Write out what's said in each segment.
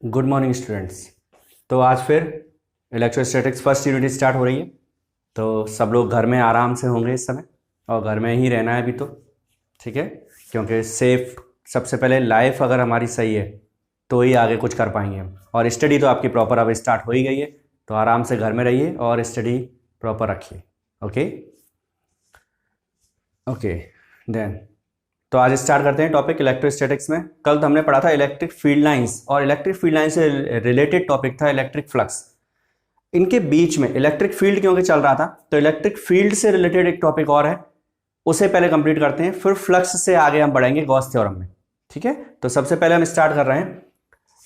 Good morning students. तो आज फिर इलेक्ट्रोस्टैटिक्स फर्स्ट यूनिट स्टार्ट हो रही है। तो सब लोग घर में आराम से होंगे इस समय, और घर में ही रहना है अभी तो, ठीक है। क्योंकि सेफ सबसे पहले, लाइफ अगर हमारी सही है तो ही आगे कुछ कर पाएंगे हम। और स्टडी तो आपकी प्रॉपर अब स्टार्ट हो ही गई है, तो आराम से घर में रहिए और स्टडी प्रॉपर रखिए। ओके ओके देन तो आज स्टार्ट करते हैं टॉपिक इलेक्ट्रोस्टैटिक्स में। कल तो हमने पढ़ा था इलेक्ट्रिक फील्ड लाइंस, और इलेक्ट्रिक फील्ड लाइन से रिलेटेड टॉपिक था इलेक्ट्रिक फ्लक्स। इनके बीच में इलेक्ट्रिक फील्ड क्योंकि चल रहा था, तो इलेक्ट्रिक फील्ड से रिलेटेड एक टॉपिक और है, उसे पहले कंप्लीट करते हैं, फिर फ्लक्स से आगे हम बढ़ेंगे गॉस थ्योरम में, ठीक है। तो सबसे पहले हम स्टार्ट कर रहे हैं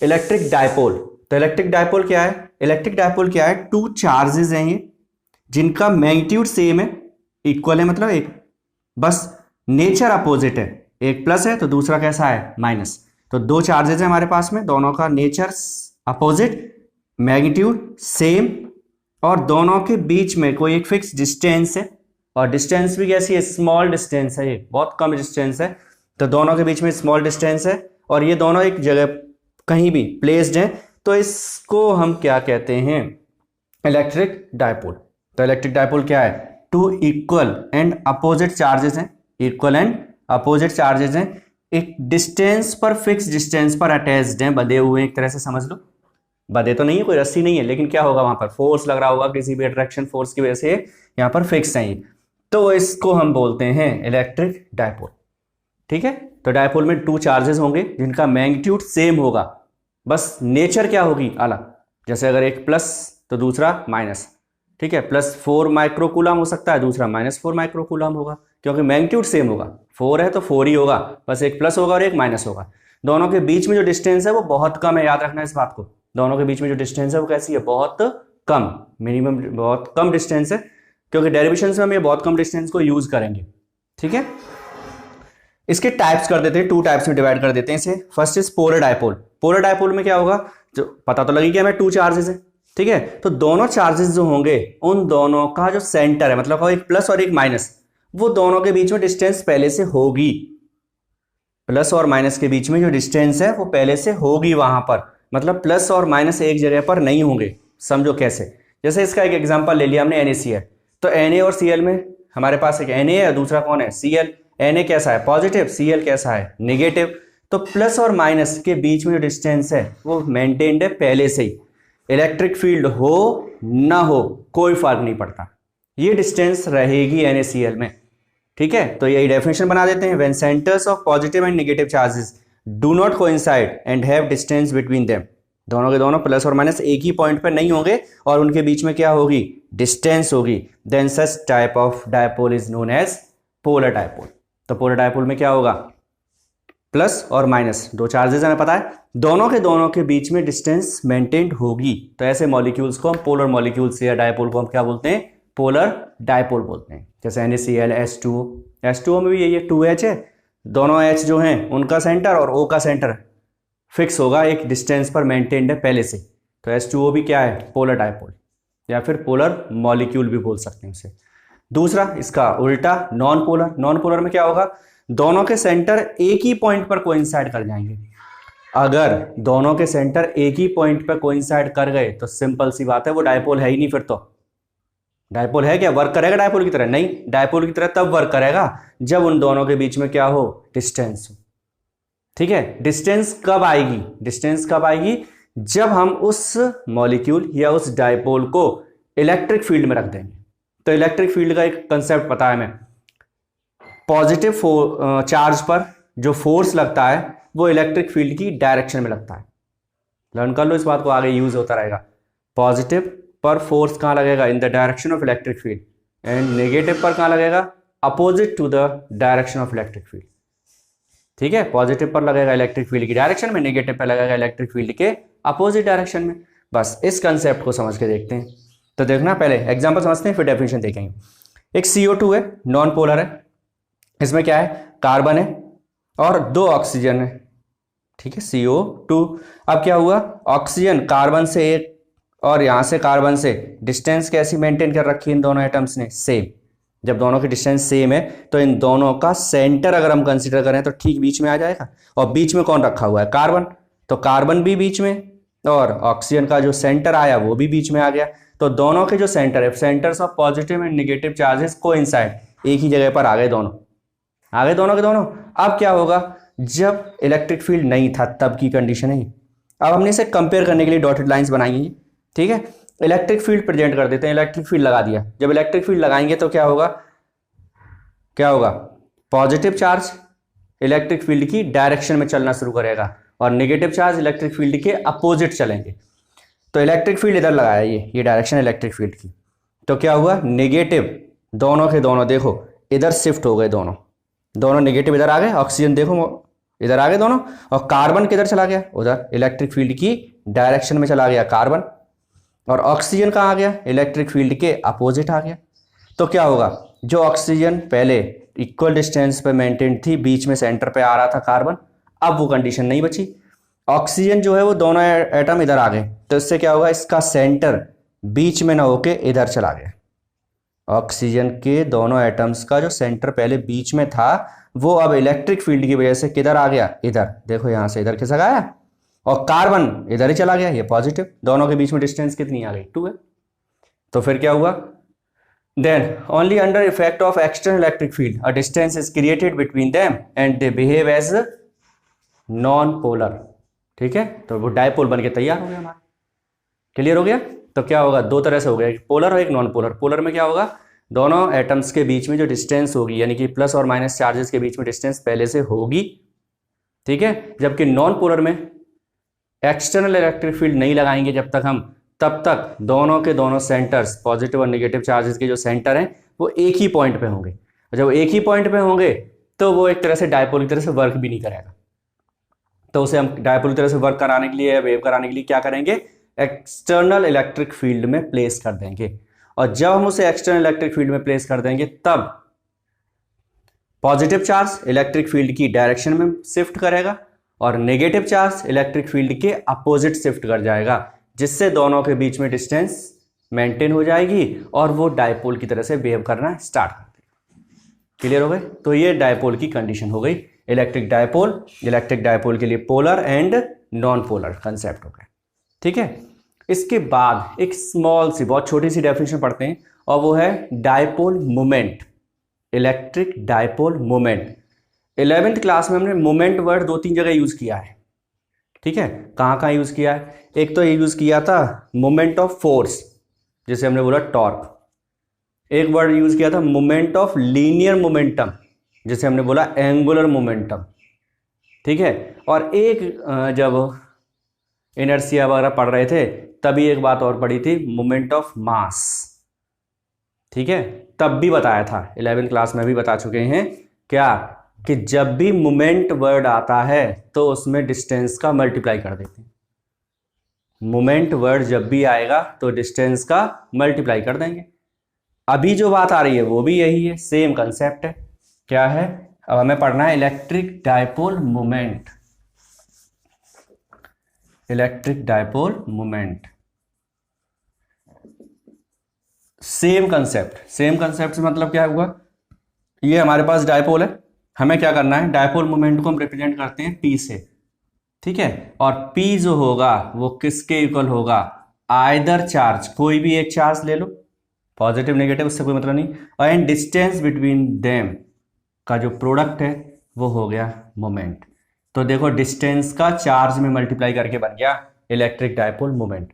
इलेक्ट्रिक डायपोल। तो इलेक्ट्रिक डायपोल क्या है? इलेक्ट्रिक डायपोल क्या है? टू चार्जेस हैं ये, जिनका मैग्नीट्यूड सेम है, इक्वल है, मतलब एक, बस नेचर अपोजिट है। एक प्लस है तो दूसरा कैसा है? माइनस। तो दो चार्जेस है हमारे पास में, दोनों का नेचर अपोजिट, मैग्नीट्यूड सेम, और दोनों के बीच में कोई एक फिक्स डिस्टेंस है, और डिस्टेंस भी कैसी है? स्मॉल डिस्टेंस है, ये बहुत कम डिस्टेंस है। तो दोनों के बीच में स्मॉल डिस्टेंस है, और ये दोनों एक जगह कहीं भी प्लेस्ड हैं, तो इसको हम क्या कहते हैं? Electric dipole. तो इलेक्ट्रिक डायपोल क्या है? Two equal and opposite charges हैं, इक्वल एंड अपोजिट चार्जेस हैं, एक डिस्टेंस पर, फिक्स डिस्टेंस पर अटैच्ड हैं, बंधे हुए, एक तरह से समझ लो। बंधे तो नहीं है, कोई रस्सी नहीं है, लेकिन क्या होगा वहां पर? फोर्स लग रहा होगा, किसी भी अट्रैक्शन फोर्स की वजह से यहाँ पर फिक्स है ये। तो इसको हम बोलते हैं इलेक्ट्रिक डायपोल, ठीक है। तो डायपोल में टू चार्जेस होंगे जिनका मैग्नीट्यूड सेम होगा, बस नेचर क्या होगी? अलग। जैसे अगर एक प्लस तो दूसरा माइनस, ठीक है। प्लस 4 माइक्रोकूलम हो सकता है, दूसरा -4 माइक्रोकूलम होगा, क्योंकि मैग्नीट्यूड सेम होगा। 4 है तो 4 ही होगा, बस एक प्लस होगा और एक माइनस होगा। दोनों के बीच में जो डिस्टेंस है वो बहुत कम है, याद रखना इस बात को। दोनों के बीच में जो डिस्टेंस है वो कैसी है? बहुत कम, मिनिमम बहुत कम डिस्टेंस है, क्योंकि डेरिवेशंस में हम ये बहुत कम डिस्टेंस को यूज करेंगे, ठीक है। इसके टाइप्स कर देते हैं, टू टाइप्स में डिवाइड कर देते हैं इसे। First is polar dipole. Polar dipole में क्या होगा? जो पता तो लगी कि हमें टू चार्जेस है, ठीक है। तो दोनों चार्जेस जो होंगे, उन दोनों का जो सेंटर है, मतलब एक प्लस और एक माइनस, वो दोनों के बीच में डिस्टेंस पहले से होगी। प्लस और माइनस के बीच में जो डिस्टेंस है वो पहले से होगी वहां पर, मतलब प्लस और माइनस एक जगह पर नहीं होंगे। समझो कैसे? जैसे इसका एक एग्जांपल ले लिया हमने, NaCl। तो Na और Cl में हमारे पास एक Na है, दूसरा कौन है? Cl। Na कैसा है? पॉजिटिव, Cl कैसा है? नेगेटिव। तो प्लस और माइनस के बीच में जो डिस्टेंस है वो मेंटेन्ड है पहले से ही। इलेक्ट्रिक फील्ड हो ना हो कोई फर्क नहीं पड़ता, ये डिस्टेंस रहेगी NaCl में, ठीक है। तो यही डेफिनेशन बना देते हैं, when centres of positive and negative charges do not coincide and have distance between them. दोनों के दोनों प्लस और माइनस एक ही पॉइंट पर नहीं होंगे, और उनके बीच में क्या होगी? डिस्टेंस होगी। Then such type of dipole is known as polar dipole. तो पोलर डायपोल में क्या होगा? प्लस और माइनस दो चार्जेस हमें पता है, दोनों के बीच में डिस्टेंस मेंटेन्ड होगी। तो ऐसे मॉलिक्यूल्स को हम पोलर मॉलिक्यूल्स या डायपोल को हम क्या बोलते हैं? पोलर डायपोल बोलते हैं। जैसे NaCl, H2O में भी यही है, 2H है, दोनों H जो हैं उनका सेंटर और O का सेंटर फिक्स होगा, एक डिस्टेंस पर मेंटेन्ड है पहले से। तो H2O भी क्या है? पोलर डायपोल, या फिर पोलर मॉलिक्यूल भी बोल सकते हैं उसे। दूसरा इसका उल्टा, नॉन पोलर। नॉन पोलर में क्या होगा? दोनों के सेंटर एक ही पॉइंट पर कोइंसाइड कर जाएंगे। अगर दोनों के सेंटर एक ही पॉइंट पर कोइंसाइड कर गए तो सिंपल सी बात है, वो डायपोल है ही नहीं। फिर तो डायपोल है क्या? वर्क करेगा डायपोल की तरह? नहीं, डायपोल की तरह तब वर्क करेगा जब उन दोनों के बीच में क्या हो? डिस्टेंस हो, ठीक है। डिस्टेंस कब आएगी? डिस्टेंस कब आएगी? जब हम उस मॉलिक्यूल या उस डायपोल को इलेक्ट्रिक फील्ड में रख देंगे। तो इलेक्ट्रिक फील्ड का एक कंसेप्ट पता है हमें, पॉजिटिव चार्ज पर जो फोर्स लगता है वो इलेक्ट्रिक फील्ड की डायरेक्शन में लगता है। लर्न कर लो इस बात को, आगे यूज होता रहेगा। पॉजिटिव पर फोर्स कहाँ लगेगा? In the direction of electric field. And negative पर कहाँ लगेगा? Opposite to the direction of electric field, ठीक है। पॉजिटिव पर लगेगा इलेक्ट्रिक फील्ड की डायरेक्शन में, नेगेटिव पर लगेगा इलेक्ट्रिक फील्ड के अपोजिट डायरेक्शन में। बस इस कंसेप्ट को समझ के देखते हैं। तो देखना, पहले एग्जांपल समझते हैं, फिर डेफिनेशन देखेंगे। एक CO2 है, नॉन पोलर है, इसमें क्या है? कार्बन है और दो ऑक्सीजन है, ठीक है, CO2। अब क्या हुआ? ऑक्सीजन कार्बन से एक, और यहां से कार्बन से डिस्टेंस कैसी मेंटेन कर रखी है इन दोनों एटम्स ने? सेम। जब दोनों की डिस्टेंस सेम है तो इन दोनों का सेंटर अगर हम कंसीडर करें तो ठीक बीच में आ जाएगा। और बीच में कौन रखा हुआ है? कार्बन। तो कार्बन भी बीच में, और ऑक्सीजन का जो सेंटर आया वो भी बीच में आ गया। तो दोनों के जो सेंटर है, centres of positive and negative charges coincide, एक ही जगह पर आ गए दोनों, आ गए दोनों के दोनों। अब क्या होगा, जब इलेक्ट्रिक फील्ड नहीं था तब की कंडीशन है। अब हमने इसे कंपेयर करने के लिए डॉटेड लाइंस बनाई हैं, ठीक है। इलेक्ट्रिक फील्ड प्रेजेंट कर देते हैं, इलेक्ट्रिक फील्ड लगा दिया। जब इलेक्ट्रिक फील्ड लगाएंगे तो क्या होगा, क्या होगा, पॉजिटिव चार्ज इलेक्ट्रिक फील्ड की डायरेक्शन में चलना शुरू करेगा और नेगेटिव चार्ज इलेक्ट्रिक फील्ड के अपोजिट चलेंगे। तो इलेक्ट्रिक फील्ड इधर लगाया, ये डायरेक्शन इलेक्ट्रिक फील्ड की। तो क्या हुआ, नेगेटिव दोनों के दोनों देखो इधर शिफ्ट हो गए, दोनों दोनों नेगेटिव इधर आ गए, ऑक्सीजन देखो इधर आ गए दोनों, और कार्बन किधर चला गया, उधर इलेक्ट्रिक फील्ड की डायरेक्शन में चला गया कार्बन। और ऑक्सीजन कहाँ आ गया, इलेक्ट्रिक फील्ड के अपोजिट आ गया। तो क्या होगा, जो ऑक्सीजन पहले इक्वल डिस्टेंस पे मेंटेन थी, बीच में सेंटर पे आ रहा था कार्बन, अब वो कंडीशन नहीं बची। ऑक्सीजन जो है वो दोनों एटम इधर आ गए, तो इससे क्या होगा, इसका सेंटर बीच में ना होके इधर चला गया। ऑक्सीजन के दोनों एटम्स का जो सेंटर पहले बीच में था वो अब इलेक्ट्रिक फील्ड की वजह से किधर आ गया, इधर देखो, यहां से इधर खिसक आया, और कार्बन इधर ही चला गया, ये पॉजिटिव। दोनों के बीच में डिस्टेंस कितनी आ गई, 2 है। तो फिर क्या हुआ, then only under effect of external electric field a distance is created between them and they behave as non polar, ठीक है। तो वो डायपोल बन के तैयार हो गया हमारा, क्लियर हो गया। तो क्या होगा, दो तरह से हो गया, एक पोलर और एक नॉन पोलर। पोलर में क्या होगा, दोनों एटम्स के बीच में जो डिस्टेंस होगी, यानी कि प्लस और माइनस चार्जेस के बीच में डिस्टेंस पहले से होगी, ठीक है। जबकि नॉन पोलर में एक्सटर्नल इलेक्ट्रिक फील्ड नहीं लगाएंगे जब तक हम, तब तक दोनों के दोनों सेंटर्स, पॉजिटिव और नेगेटिव चार्जेस के जो सेंटर हैं वो एक ही पॉइंट पे होंगे। जब एक ही पॉइंट पे होंगे तो वो एक तरह से डायपोल की तरह से वर्क भी नहीं करेगा। तो उसे हम डायपोल की तरह से वर्क कराने के लिए, वेव कराने के लिए क्या करेंगे, एक्सटर्नल इलेक्ट्रिक फील्ड में प्लेस कर देंगे। और जब हम उसे एक्सटर्नल इलेक्ट्रिक फील्ड में प्लेस कर देंगे तब पॉजिटिव चार्ज इलेक्ट्रिक फील्ड की डायरेक्शन में शिफ्ट करेगा और नेगेटिव चार्ज इलेक्ट्रिक फील्ड के अपोजिट शिफ्ट कर जाएगा, जिससे दोनों के बीच में डिस्टेंस मेंटेन हो जाएगी और वो डायपोल की तरह से बिहेव करना स्टार्ट कर देगा। क्लियर हो गए। तो ये डायपोल की कंडीशन हो गई, इलेक्ट्रिक डायपोल। इलेक्ट्रिक डायपोल के लिए polar and non polar concept हो गए, ठीक है। इसके बाद एक स्मॉल सी, बहुत छोटी सी डेफिनेशन पढ़ते हैं, और वो है dipole moment, electric dipole moment. 11th class में हमने मोमेंट वर्ड 2-3 जगह यूज किया है, ठीक है। कहाँ कहाँ यूज किया है, एक तो ये यूज किया था मोमेंट ऑफ फोर्स, जिसे हमने बोला टॉर्क। एक वर्ड यूज किया था मोमेंट ऑफ लीनियर मोमेंटम, जिसे हमने बोला एंगुलर मोमेंटम, ठीक है। और एक जब इनर्शिया वगैरह पढ़ रहे थे तभी एक बात और पढ़ी थी, मोमेंट ऑफ मास, ठीक है। तब भी बताया था, 11th क्लास में भी बता चुके हैं क्या, कि जब भी मोमेंट वर्ड आता है तो उसमें डिस्टेंस का मल्टीप्लाई कर देते हैं। मोमेंट वर्ड जब भी आएगा तो डिस्टेंस का मल्टीप्लाई कर देंगे। अभी जो बात आ रही है वो भी यही है, सेम कंसेप्ट है। क्या है, अब हमें पढ़ना है electric dipole moment. Electric dipole moment, same concept. Same concept से मतलब क्या हुआ, ये हमारे पास डायपोल है, हमें क्या करना है, डायपोल मोमेंट को हम रिप्रेजेंट करते हैं P से, ठीक है। और P जो होगा वो किसके इक्वल होगा, आइदर चार्ज, कोई भी एक चार्ज ले लो, पॉजिटिव नेगेटिव उससे कोई मतलब नहीं, और एंड डिस्टेंस बिटवीन देम का जो प्रोडक्ट है वो हो गया मोमेंट। तो देखो डिस्टेंस का चार्ज में मल्टीप्लाई करके बन गया इलेक्ट्रिक डायपोल मोमेंट।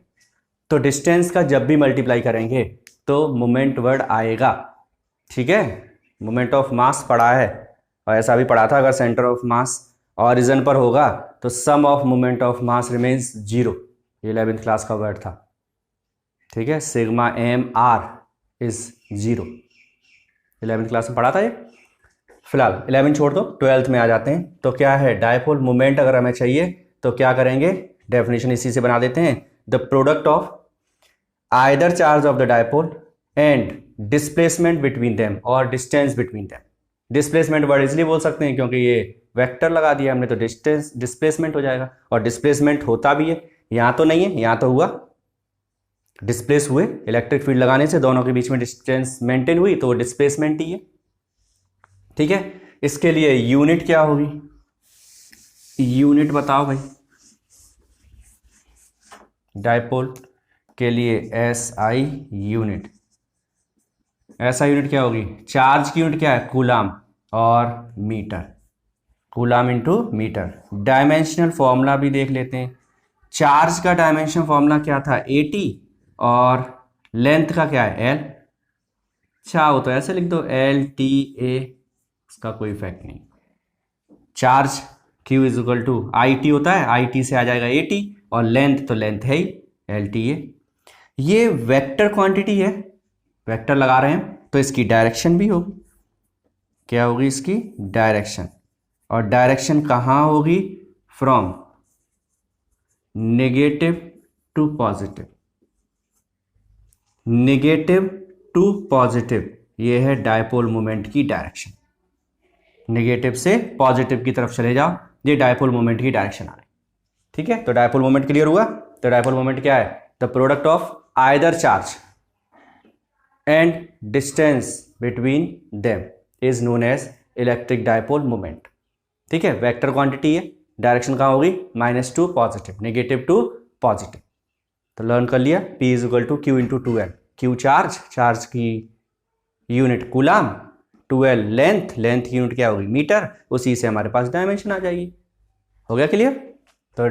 तो डिस्टेंस का जब भी मल्टीप्लाई करेंगे तो मोमेंट वर्ड आएगा, ठीक है। मोमेंट ऑफ मास पढ़ा है, और ऐसा भी पढ़ा था, अगर सेंटर ऑफ मास ऑरिजिन पर होगा तो sum of moment of mass remains 0, ये 11th क्लास का वर्ड था, ठीक है। Sigma M R is 0, 11th class में पढ़ा था ये। फिलहाल 11 छोड़ दो, 12th में आ जाते हैं। तो क्या है, डायपोल मोमेंट अगर हमें चाहिए तो क्या करेंगे, डेफिनेशन इसी से बना देते हैं, the product of either charge of the dipole and displacement between them और distance between them. Displacement word इसलिए बोल सकते हैं क्योंकि ये वेक्टर लगा दिया हमने, तो डिस्टेंस डिस्प्लेसमेंट हो जाएगा, और डिस्प्लेसमेंट होता भी है, यहाँ तो नहीं है, यहाँ तो हुआ डिस्प्लेस हुए, इलेक्ट्रिक फील्ड लगाने से दोनों के बीच में डिस्टेंस मेंटेन हुई, तो वो डिस्प्लेसमेंट ही है, ठीक है। इसके लिए यूनिट क्या होगी, यूनिट बताओ भाई। डायपोल के लिए SI यूनिट, SI यूनिट क्या होगी, चार्ज की यूनिट क्या है, कूलाम और metre, coulomb into metre. Dimensional formula भी देख लेते हैं। चार्ज का डायमेंशन फॉर्मूला क्या था, AT, और लेंथ का क्या है, L। चाहो तो ऐसे लिख दो LTA, उसका कोई इफेक्ट नहीं। Charge Q is equal to IT होता है, IT से आ जाएगा AT, और लेंथ तो लेंथ है ही LTA। ये वेक्टर क्वांटिटी है, वेक्टर लगा रहे हैं तो इसकी डायरेक्शन भी होगी, क्या होगी इसकी डायरेक्शन, और डायरेक्शन कहाँ होगी, from negative to positive, negative to positive, ये है डायपोल मोमेंट की डायरेक्शन। नेगेटिव से पॉजिटिव की तरफ चले जाओ, ये डायपोल मोमेंट की डायरेक्शन आ रही, ठीक है। तो डायपोल मोमेंट क्लियर हुआ। तो डायपोल मोमेंट क्या है, the product of either charge and distance between them is known as electric dipole moment, ठीक है। वेक्टर क्वांटिटी है, डायरेक्शन कहाँ होगी, -2 पॉजिटिव, नेगेटिव टू पॉजिटिव। तो लर्न कर लिया, P is equal to Q into 2L। Q charge, charge की unit coulomb, 2L length, length की यूनिट क्या होगी, मीटर, उसी से हमारे पास डायमेंशन आ जाएगी। हो गया क्लियर। तो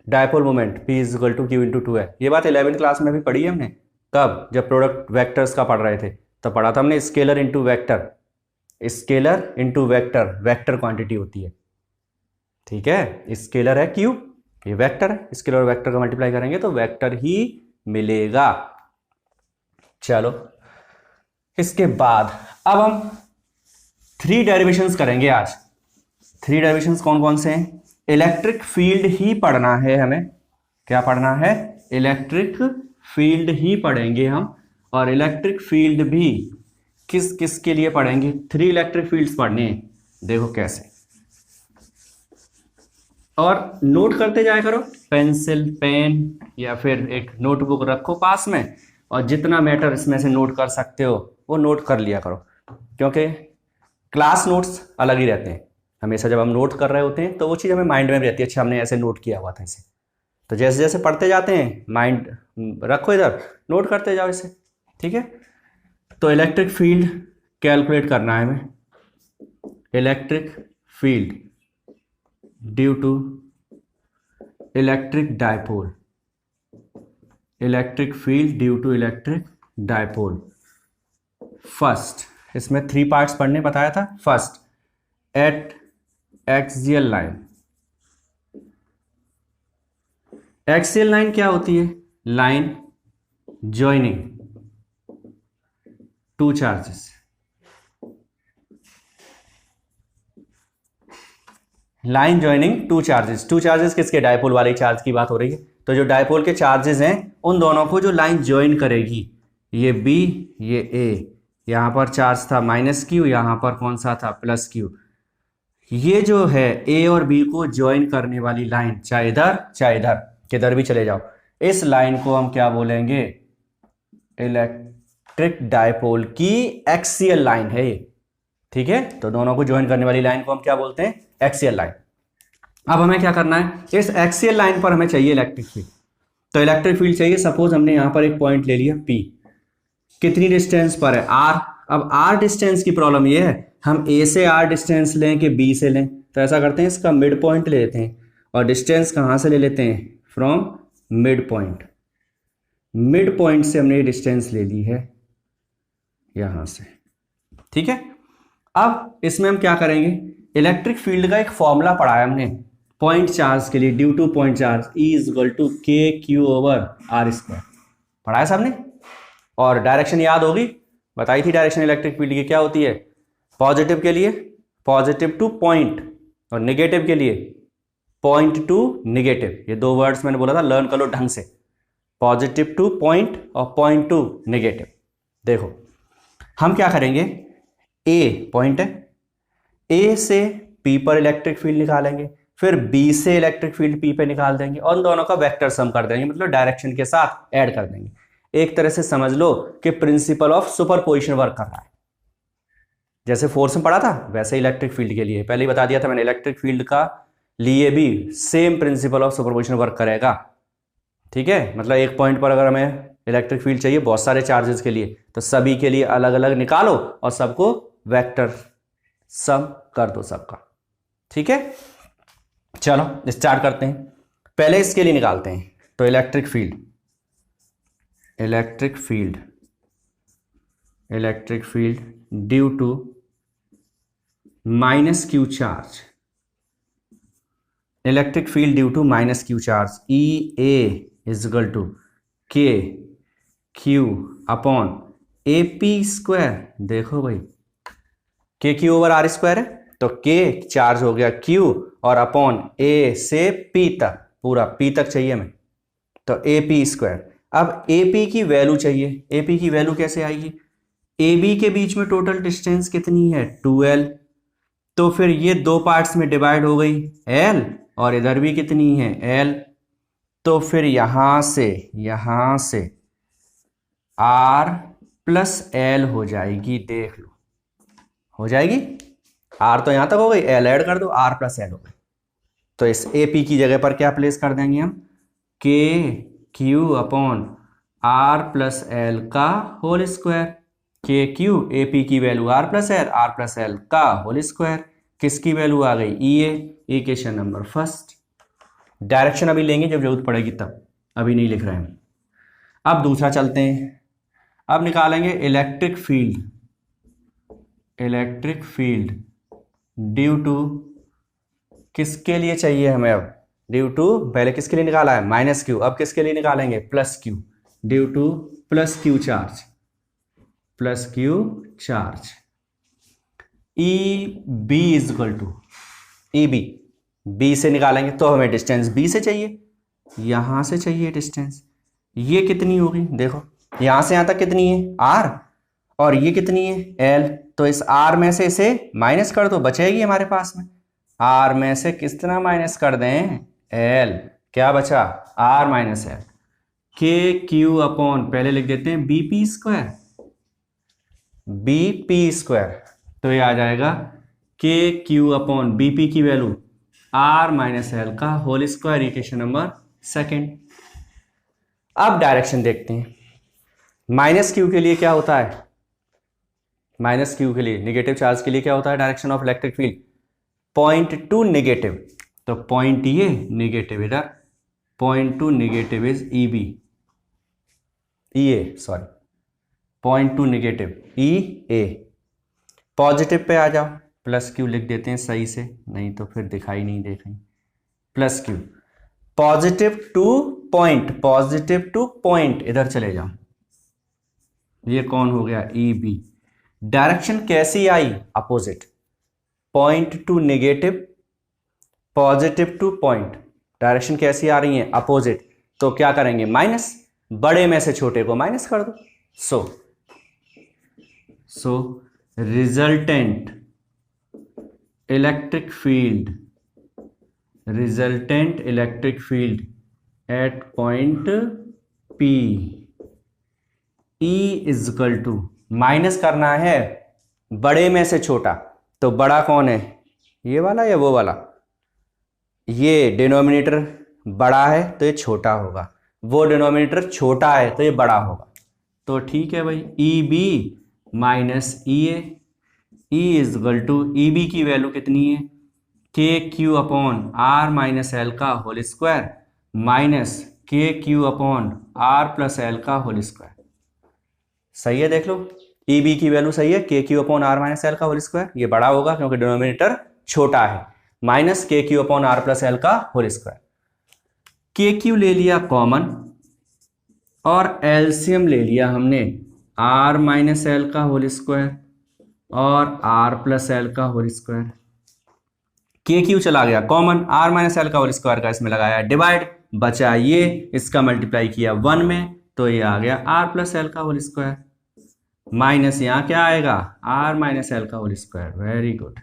dipole moment P is equal to Q into 2L, ये बात 11th क्लास में भी पढ़ी है हमने। कब, जब प्रोडक्ट वेक्टर्स का पढ़ रहे थे तो पढ़ा था हमने, scalar into vector, scalar into vector, vector quantity होती है, ठीक है। स्केलर है Q, ये वेक्टर है, स्केलर और वेक्टर का मल्टीप्लाई करेंगे तो वेक्टर ही मिलेगा। चलो इसके बाद अब हम 3 डेरिवेशंस करेंगे आज। 3 डेरिवेशंस कौन कौन से हैं, इलेक्ट्रिक फील्ड ही पढ़ना है हमें, क्या पढ़ना है, इलेक्ट्रिक फील्ड ही पढ़ेंगे हम। और इलेक्ट्रिक फील्ड भी किस किस के लिए पढ़ेंगे, 3 इलेक्ट्रिक फील्ड्स पढ़ने हैं, देखो कैसे। और नोट करते जाया करो, पेंसिल पेन या फिर एक नोटबुक रखो पास में, और जितना मैटर इसमें से नोट कर सकते हो वो नोट कर लिया करो, क्योंकि क्लास नोट्स अलग ही रहते हैं। हमेशा जब हम नोट कर रहे होते हैं तो वो चीज़ हमें माइंड में रहती है, अच्छा हमने ऐसे नोट किया हुआ था इसे। तो जैसे जैसे पढ़ते जाते हैं माइंड रखो इधर, नोट करते जाओ इसे, ठीक है। तो इलेक्ट्रिक फील्ड कैलकुलेट करना है हमें, electric field due to electric dipole, electric field due to electric dipole. First, इसमें 3 पार्ट्स पढ़ने बताया था। First, at axial line. Axial line क्या होती है, line joining 2 charges, line joining 2 charges. 2 charges किसके, डायपोल वाले चार्ज की बात हो रही है। तो जो डायपोल के चार्जेस हैं उन दोनों को जो लाइन ज्वाइन करेगी, ये B ये A, यहाँ पर चार्ज था -Q, यहाँ पर कौन सा था, +Q। ये जो है A और B को ज्वाइन करने वाली लाइन, चाहे इधर चाहे इधर, किधर भी चले जाओ, इस लाइन को हम क्या बोलेंगे, इलेक्ट्रिक डायपोल की एक्सियल लाइन है ये, ठीक है। तो दोनों को ज्वाइन करने वाली लाइन को हम क्या बोलते हैं, एक्सियल लाइन। अब हमें क्या करना है, इस एक्सियल लाइन पर हमें चाहिए इलेक्ट्रिक फील्ड। तो इलेक्ट्रिक फील्ड चाहिए, सपोज हमने यहां पर एक पॉइंट ले लिया P, कितनी डिस्टेंस पर है, R। अब R डिस्टेंस की प्रॉब्लम ये है, हम A से R डिस्टेंस लें कि B से लें। तो ऐसा करते हैं, इसका मिड पॉइंट ले लेते हैं, और डिस्टेंस कहाँ से ले लेते हैं, from mid point. Mid point से हमने डिस्टेंस ले ली है यहां से, ठीक है। अब इसमें हम क्या करेंगे, इलेक्ट्रिक फील्ड का एक फॉर्मूला पढ़ा है हमने पॉइंट चार्ज के लिए, due to point charge E is equal to KQ/R², पढ़ा है सबने। और डायरेक्शन याद होगी, बताई थी डायरेक्शन इलेक्ट्रिक फील्ड की क्या होती है, पॉजिटिव के लिए पॉजिटिव टू पॉइंट, और नेगेटिव के लिए पॉइंट टू नेगेटिव। ये 2 वर्ड्स मैंने बोला था, लर्न कर लो ढंग से, पॉजिटिव टू पॉइंट और पॉइंट टू नेगेटिव। देखो हम क्या करेंगे, A पॉइंट है, A से P पर इलेक्ट्रिक फील्ड निकालेंगे, फिर B से इलेक्ट्रिक फील्ड P पे निकाल देंगे, और उन दोनों का वेक्टर सम कर देंगे, मतलब डायरेक्शन के साथ ऐड कर देंगे। एक तरह से समझ लो कि प्रिंसिपल ऑफ सुपरपोजिशन वर्क कर रहा है। जैसे फोर्स में पढ़ा था वैसे इलेक्ट्रिक फील्ड के लिए पहले ही बता दिया था मैंने, इलेक्ट्रिक फील्ड का लिए भी same principle of superposition work करेगा, ठीक है, मतलब एक पॉइंट पर अगर हमें इलेक्ट्रिक फील्ड चाहिए बहुत सारे चार्जेस के लिए, तो सभी के लिए अलग अलग निकालो और सबको वेक्टर सम कर दो सबका। ठीक है, चलो स्टार्ट करते हैं। पहले इसके लिए निकालते हैं, तो electric field due to minus Q charge, electric field due to minus Q charge, E A is equal to K Q upon A P square. देखो भाई के क्यू ओवर आर स्क्वायर है, तो के चार्ज हो गया क्यू और अपॉन ए से पी तक, पूरा पी तक चाहिए हमें, तो ए पी स्क्वायर। अब ए पी की वैल्यू चाहिए, ए पी की वैल्यू कैसे आएगी, ए बी के बीच में टोटल डिस्टेंस कितनी है 2l, तो फिर ये दो पार्ट्स में डिवाइड हो गई l और इधर भी कितनी है l, तो फिर यहां से r प्लस l हो जाएगी। देख लो हो जाएगी, r तो यहां तक हो गई, l ऐड कर दो, r प्लस l हो गई। तो इस ए पी की जगह पर क्या प्लेस कर देंगे हम, K Q upon R plus L का whole square, K Q A P की वैल्यू आर प्लस एल का होल स्क्वायर, किसकी वैल्यू आ गई E A, equation number first. Direction अभी लेंगे जब जरूरत पड़ेगी तब, अभी नहीं लिख रहे हैं। अब दूसरा चलते हैं, अब निकालेंगे इलेक्ट्रिक फील्ड ड्यू टू, किसके लिए चाहिए हमें, अब ड्यू टू पहले किसके लिए निकाला है माइनस क्यू, अब किसके लिए निकालेंगे plus Q, due to plus Q charge, E B is equal to E B से निकालेंगे तो हमें डिस्टेंस बी से चाहिए, यहां से चाहिए डिस्टेंस, ये कितनी होगी देखो, यहां से यहां तक कितनी है आर और ये कितनी है एल, तो इस आर में से इसे माइनस कर दो, बचेगी हमारे पास में, आर में से कितना माइनस कर दें एल, क्या बचा आर माइनस एल, के क्यू अपॉन पहले लिख देते हैं बी पी स्क्वायर, तो ये आ जाएगा K Q upon B P की वैल्यू आर माइनस एल का whole square, equation number second. अब डायरेक्शन देखते हैं, माइनस क्यू के लिए क्या होता है, माइनस क्यू के लिए निगेटिव चार्ज के लिए क्या होता है direction of electric field, point to negative, तो पॉइंट ये नेगेटिव इधर, point to negative is E B, point to negative E A, positive पे आ जाओ, प्लस क्यू लिख देते हैं सही से, नहीं तो फिर दिखाई नहीं दे कहीं, plus Q, positive to point इधर चले जाओ, ये कौन हो गया ई बी, डायरेक्शन कैसी आई opposite, point to negative positive to point, direction कैसी आ रही है अपोजिट, तो क्या करेंगे माइनस, बड़े में से छोटे को माइनस कर दो, so resultant electric field at point P E is equal to, minus करना है बड़े में से छोटा, तो बड़ा कौन है ये वाला या वो वाला, ये डिनोमिनेटर बड़ा है तो ये छोटा होगा, वो डिनोमिनेटर छोटा है तो ये बड़ा होगा, तो ठीक है भाई E B minus E A, E is equal to E B की वैल्यू कितनी है K Q upon R minus L का whole square minus K Q upon R plus L का होल स्क्वायर, सही है देख लो, ई बी की वैल्यू सही है K Q upon R minus L का होल स्क्वायर, ये बड़ा होगा क्योंकि डिनोमिनेटर छोटा है, minus K Q upon R plus L का होल स्क्वायर, के क्यू ले लिया कॉमन और एलसीएम ले लिया हमने आर माइनस एल का होल स्क्वायर और आर प्लस एल का होल स्क्वायर, के क्यू चला गया कॉमन, आर माइनस एल का होल स्क्वायर का इसमें लगाया डिवाइड, बचा ये, इसका मल्टीप्लाई किया 1 में तो ये आ गया आर प्लस एल का होल स्क्वायर, माइनस यहां क्या आएगा आर माइनस एल का whole square, very good,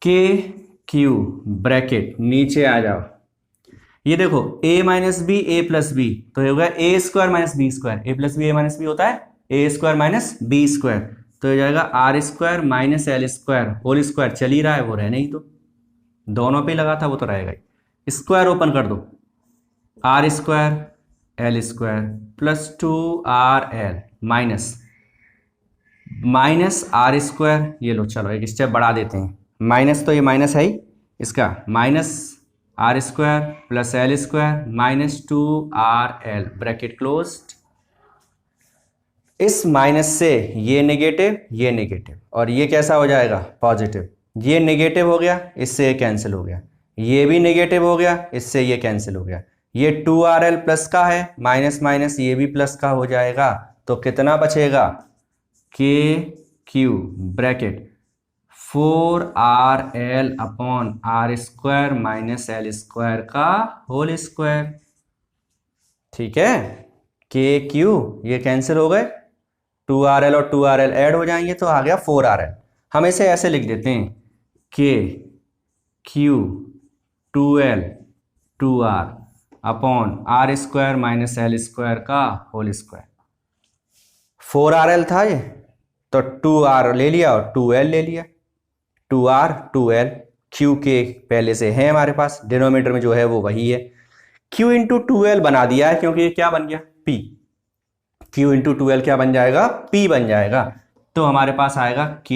K Q bracket नीचे आ जाओ, ये देखो a minus B A plus B, तो ये होगा A square minus B square, A plus B A minus B होता है A square minus B square, तो हो जाएगा R square minus L square whole square, चल ही रहा है वो रहने ही, तो दोनों पे लगा था वो तो रहेगा ही, स्क्वायर ओपन कर दो, R square L square plus 2RL minus R square, ये लो चलो एक स्टेप बढ़ा देते हैं, माइनस तो ये माइनस है ही, इसका minus R square plus L square minus 2RL bracket closed. इस माइनस से ये नेगेटिव और ये कैसा हो जाएगा पॉजिटिव, ये नेगेटिव हो गया, इससे ये कैंसिल हो गया, ये भी नेगेटिव हो गया, इससे ये कैंसिल हो गया, ये 2RL प्लस का है, माइनस माइनस ये भी प्लस का हो जाएगा, तो कितना बचेगा K Q bracket 4RL upon R square minus L square का होल स्क्वायर। ठीक है, के क्यू ये कैंसिल हो गए, 2RL और 2RL ऐड हो जाएंगे तो आ गया 4RL। हम इसे ऐसे लिख देते हैं K Q 2L 2R upon R square minus L square का होल स्क्वायर। 4RL था ये, तो 2R ले लिया और 2L ले लिया, 2R 2L, Q के पहले से है हमारे पास, डिनोमिनेटर में जो है वो वही है, Q इंटू 2L बना दिया है क्योंकि ये क्या बन गया P, Q इंटू 2L क्या बन जाएगा P बन जाएगा, तो हमारे पास आएगा K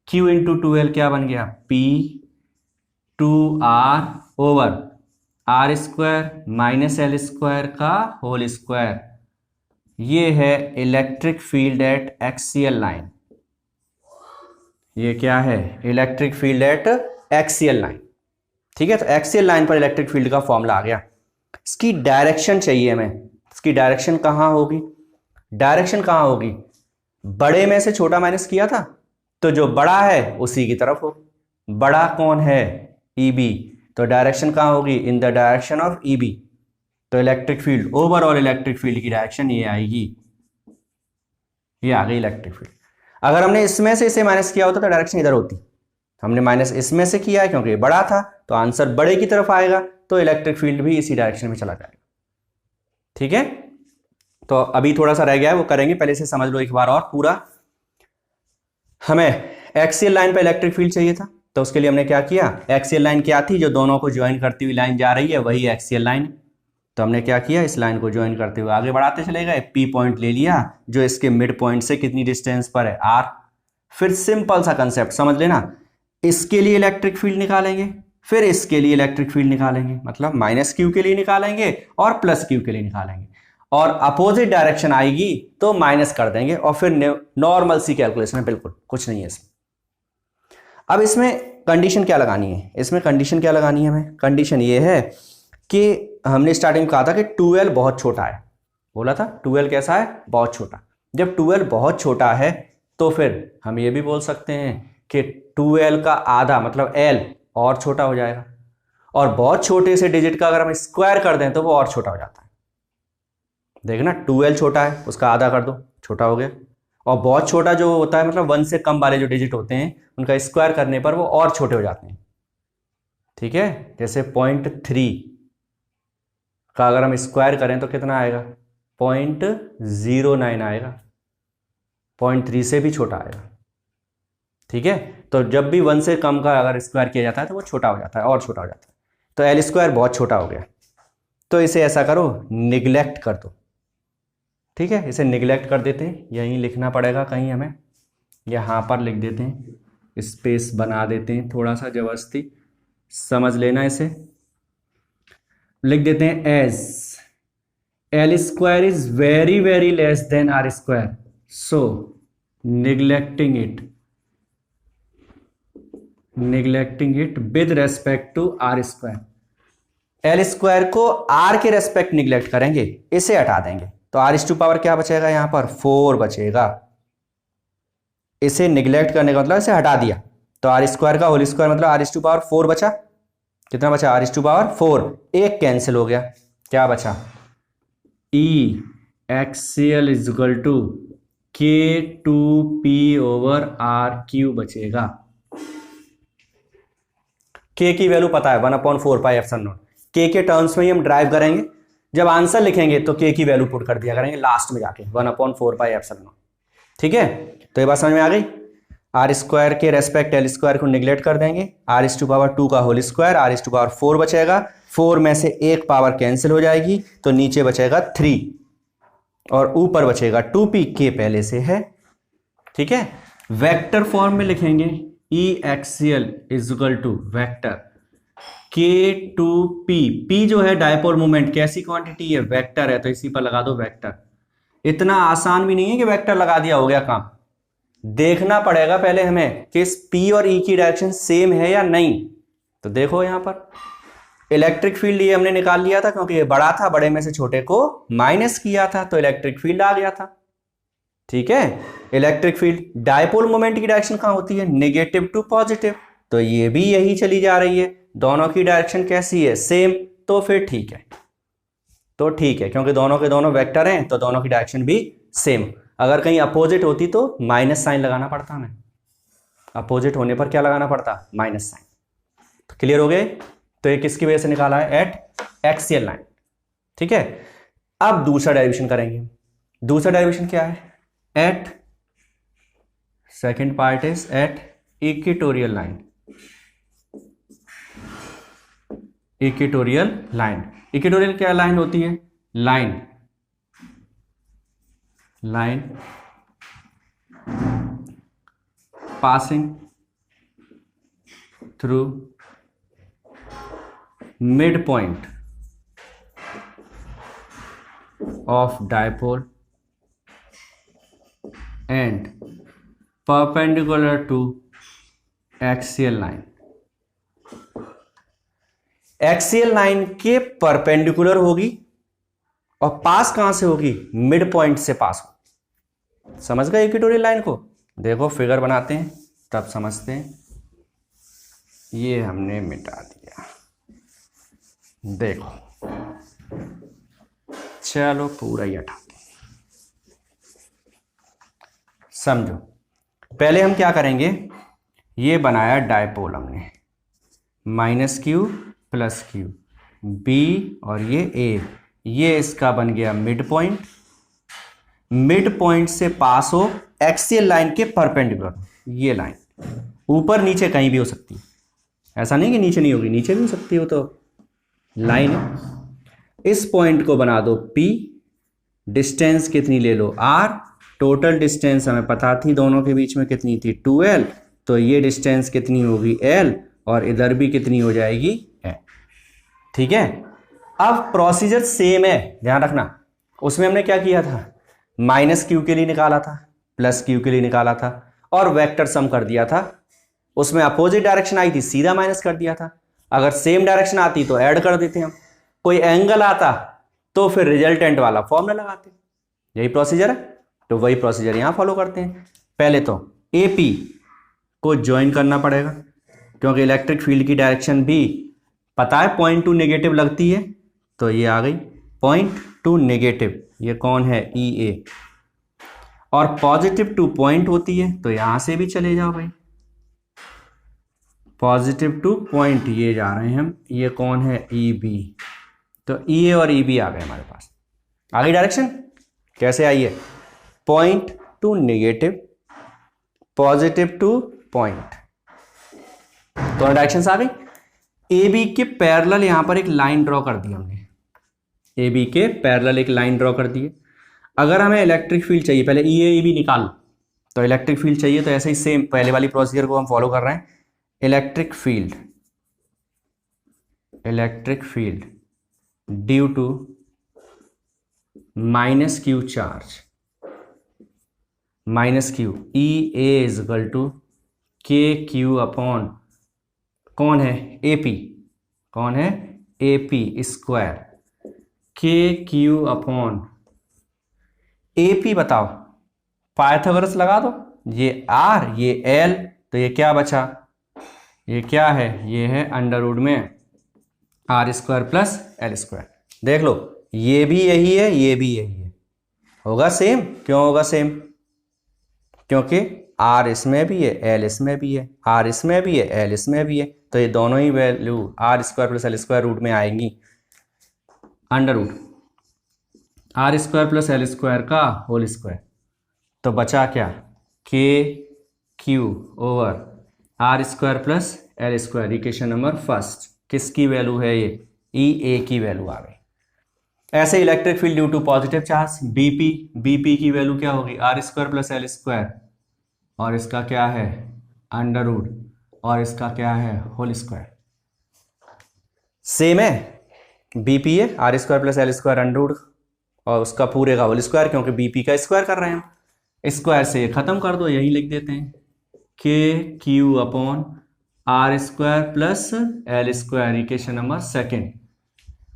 Q इंटू 2L क्या बन गया P 2R over R square minus L square का होल स्क्वायर। ये है electric field at axial line, ये क्या है electric field at axial line. ठीक है, तो एक्सियल लाइन पर इलेक्ट्रिक फील्ड का फॉर्मूला आ गया। इसकी डायरेक्शन चाहिए हमें, इसकी डायरेक्शन कहाँ होगी, डायरेक्शन कहाँ होगी, बड़े में से छोटा माइनस किया था तो जो बड़ा है उसी की तरफ हो, बड़ा कौन है EB, तो डायरेक्शन कहाँ होगी इन द डायरेक्शन ऑफ EB, तो electric field overall electric field की डायरेक्शन ये आएगी, ये आ गई इलेक्ट्रिक फील्ड। अगर हमने इसमें से इसे माइनस किया होता तो डायरेक्शन इधर होती, हमने माइनस इसमें से किया है क्योंकि ये बड़ा था तो आंसर बड़े की तरफ आएगा, तो इलेक्ट्रिक फील्ड भी इसी डायरेक्शन में चला जाएगा। ठीक है, तो अभी थोड़ा सा रह गया है वो करेंगे, पहले से समझ लो एक बार और पूरा। हमें एक्सियल लाइन पर इलेक्ट्रिक फील्ड चाहिए था, तो उसके लिए हमने क्या किया, एक्सियल लाइन क्या थी, जो दोनों को ज्वाइन करती हुई लाइन जा रही है वही एक्सियल लाइन, तो हमने क्या किया इस लाइन को ज्वाइन करते हुए आगे बढ़ाते चले गए, P पॉइंट ले लिया जो इसके मिड पॉइंट से कितनी डिस्टेंस पर है R। फिर सिंपल सा कंसेप्ट समझ लेना, इसके लिए इलेक्ट्रिक फील्ड निकालेंगे, फिर इसके लिए इलेक्ट्रिक फील्ड निकालेंगे, मतलब माइनस Q के लिए निकालेंगे और प्लस Q के लिए निकालेंगे, और अपोजिट डायरेक्शन आएगी तो माइनस कर देंगे, और फिर नॉर्मल सी कैलकुलेशन है, बिल्कुल कुछ नहीं है इसमें। अब इसमें कंडीशन क्या लगानी है, इसमें कंडीशन क्या लगानी है हमें, कंडीशन ये है कि हमने स्टार्टिंग में कहा था कि 2L बहुत छोटा है, बोला था 2L कैसा है बहुत छोटा, जब 2L बहुत छोटा है तो फिर हम ये भी बोल सकते हैं कि 2L का आधा मतलब L और छोटा हो जाएगा, और बहुत छोटे से डिजिट का अगर हम स्क्वायर कर दें तो वो और छोटा हो जाता है। देखना 2L छोटा है उसका आधा कर दो, छोटा हो गया, और बहुत छोटा जो होता है मतलब 1 से कम वाले जो डिजिट होते हैं उनका स्क्वायर करने पर वो और छोटे हो जाते हैं। ठीक है, जैसे 0.3 का अगर हम स्क्वायर करें तो कितना आएगा 0.09 आएगा, 0.3 से भी छोटा आएगा। ठीक है, तो जब भी 1 से कम का अगर स्क्वायर किया जाता है तो वो छोटा हो जाता है और छोटा हो जाता है, तो L स्क्वायर बहुत छोटा हो गया, तो इसे ऐसा करो निगलेक्ट कर दो। ठीक है, इसे निगलेक्ट कर देते हैं, यहीं लिखना पड़ेगा कहीं, हमें यहाँ पर लिख देते हैं, स्पेस बना देते हैं थोड़ा सा जबरदस्ती, समझ लेना, इसे लिख देते हैं as L square is very very less than R square, so neglecting it with respect to R square. L square को R के रेस्पेक्ट निगलेक्ट करेंगे, इसे हटा देंगे, तो R⁴ क्या बचेगा यहाँ पर 4 बचेगा, इसे निगलेक्ट करने का मतलब इसे हटा दिया, तो R² का होल स्क्वायर मतलब R⁴ बचा, कितना बचा R⁴, एक कैंसिल हो गया, क्या बचा E axial is equal to K2P over R³ बचेगा। K की वैल्यू पता है 1/4πε0, K के टर्म्स में ही हम ड्राइव करेंगे, जब आंसर लिखेंगे तो K की वैल्यू पुट कर दिया करेंगे लास्ट में जाके 1/4πε0। ठीक है, तो ये बात समझ में आ गई। आर स्क्वायर के रेस्पेक्ट एल स्क्वायर को निगलेक्ट कर देंगे, आर इज टू पावर 2 का whole square, R is to power 4 बचेगा, 4 में से एक पावर कैंसिल हो जाएगी तो नीचे बचेगा 3 और ऊपर बचेगा 2p, के पहले से है। ठीक है, वेक्टर फॉर्म में लिखेंगे E axial is equal to vector k2p, p जो है डायपोल मोमेंट, कैसी क्वांटिटी है, वेक्टर है, तो इसी पर लगा दो वेक्टर। इतना आसान भी नहीं है कि वेक्टर लगा दिया हो गया काम, देखना पड़ेगा पहले हमें कि इस p और e की डायरेक्शन सेम है या नहीं। तो देखो यहां पर इलेक्ट्रिक फील्ड ये हमने निकाल लिया था क्योंकि ये बड़ा था, बड़े में से छोटे को माइनस किया था तो इलेक्ट्रिक फील्ड आ गया था। ठीक है, इलेक्ट्रिक फील्ड डायपोल मोमेंट की डायरेक्शन कहां होती है, नेगेटिव टू पॉजिटिव, तो ये भी यही चली जा रही है, दोनों की डायरेक्शन कैसी है, सेम, तो फिर ठीक है, तो ठीक है, क्योंकि दोनों के दोनों वेक्टर हैं तो दोनों की डायरेक्शन भी सेम। अगर कहीं अपोजिट होती तो माइनस साइन लगाना पड़ता हमें, अपोजिट होने पर क्या लगाना पड़ता, माइनस साइन। तो क्लियर हो गए, तो ये किसकी वजह से निकाला है, एट एक्सियल लाइन। ठीक है, अब दूसरा डेरिवेशन करेंगे। दूसरा डेरिवेशन क्या है, at, second part is at equatorial line, equatorial line. Equatorial क्या लाइन होती है, line passing through mid point of dipole and perpendicular to axial line. Axial line के परपेंडिकुलर होगी और पास कहां से होगी, मिड पॉइंट से पास हो। समझ गए इक्वेटोरियल लाइन को, देखो फिगर बनाते हैं तब समझते हैं। ये हमने मिटा दिया, देखो, चलो पूरा ही हटाते हैं, समझो। पहले हम क्या करेंगे, ये बनाया डायपोल हमने, minus Q plus Q, B और ये ए, ये इसका बन गया मिड पॉइंट। मिड पॉइंट से पास हो एक्सियल लाइन के परपेंडिकुलर, ये लाइन ऊपर नीचे कहीं भी हो सकती है, ऐसा नहीं कि नीचे नहीं होगी, नीचे भी हो सकती है, वो तो लाइन है। इस पॉइंट को बना दो P, डिस्टेंस कितनी ले लो R, टोटल डिस्टेंस हमें पता थी दोनों के बीच में कितनी थी 2L, तो ये डिस्टेंस कितनी होगी L और इधर भी कितनी हो जाएगी L। ठीक है, अब प्रोसीजर सेम है, ध्यान रखना। उसमें हमने क्या किया था, माइनस क्यू के लिए निकाला था, प्लस क्यू के लिए निकाला था और वेक्टर सम कर दिया था। उसमें अपोजिट डायरेक्शन आई थी, सीधा माइनस कर दिया था। अगर सेम डायरेक्शन आती तो ऐड कर देते हम, कोई एंगल आता तो फिर रिजल्टेंट वाला फॉर्मूला लगाते। यही प्रोसीजर है, तो वही प्रोसीजर यहां फॉलो करते हैं। पहले तो AP को ज्वाइन करना पड़ेगा क्योंकि इलेक्ट्रिक फील्ड की डायरेक्शन भी पता है पॉइंट टू नेगेटिव लगती है, तो ये आ गई पॉइंट टू नेगेटिव, ये कौन है EA, और पॉजिटिव टू पॉइंट होती है तो यहां से भी चले जाओ भाई, पॉजिटिव टू पॉइंट ये जा रहे हैं हम, ये कौन है EB, तो EA और EB आ गए हमारे पास। आ गई डायरेक्शन, कैसे आई है, point to negative, positive to point, तो डायरेक्शन आ गई। AB के पैरेलल यहां पर एक लाइन ड्रॉ कर दी हमने, AB के पैरेलल एक लाइन ड्रॉ कर दी है। अगर हमें इलेक्ट्रिक फील्ड चाहिए, पहले EA EB निकाल, तो इलेक्ट्रिक फील्ड चाहिए तो ऐसे ही सेम पहले वाली प्रोसीजर को हम फॉलो कर रहे हैं। Electric field due to minus Q charge, minus Q, EA is equal to KQ upon कौन है AP, कौन है AP square, KQ upon AP बताओ, पाइथागोरस लगा दो, ये R ये L, तो ये क्या बचा, ये क्या है, ये है अंडर रूट में R square plus L square. देख लो ये भी यही है, ये भी यही है, होगा सेम। क्यों होगा सेम, क्योंकि R इसमें भी है, L इसमें भी है, R इसमें भी है, L इसमें भी है, तो ये दोनों ही value R square plus L square root में आएंगी, under root R square plus L square का होल स्क्वायर। तो बचा क्या, K Q over R square plus L square, equation number first. किसकी वैल्यू है ये? ई ए की वैल्यू आ गई। ऐसे electric field due to positive charge BP, BP की वैल्यू क्या होगी? R square plus L square, और इसका क्या है? अंडर रूट, और इसका क्या है? Whole square. सेम है, बीपी है R square plus L square under root, और उसका पूरे का होल स्क्वायर, क्योंकि बीपी का स्क्वायर कर रहे हैं। स्क्वायर से खत्म कर दो, यही लिख देते हैं K Q upon R square plus L square, equation number second.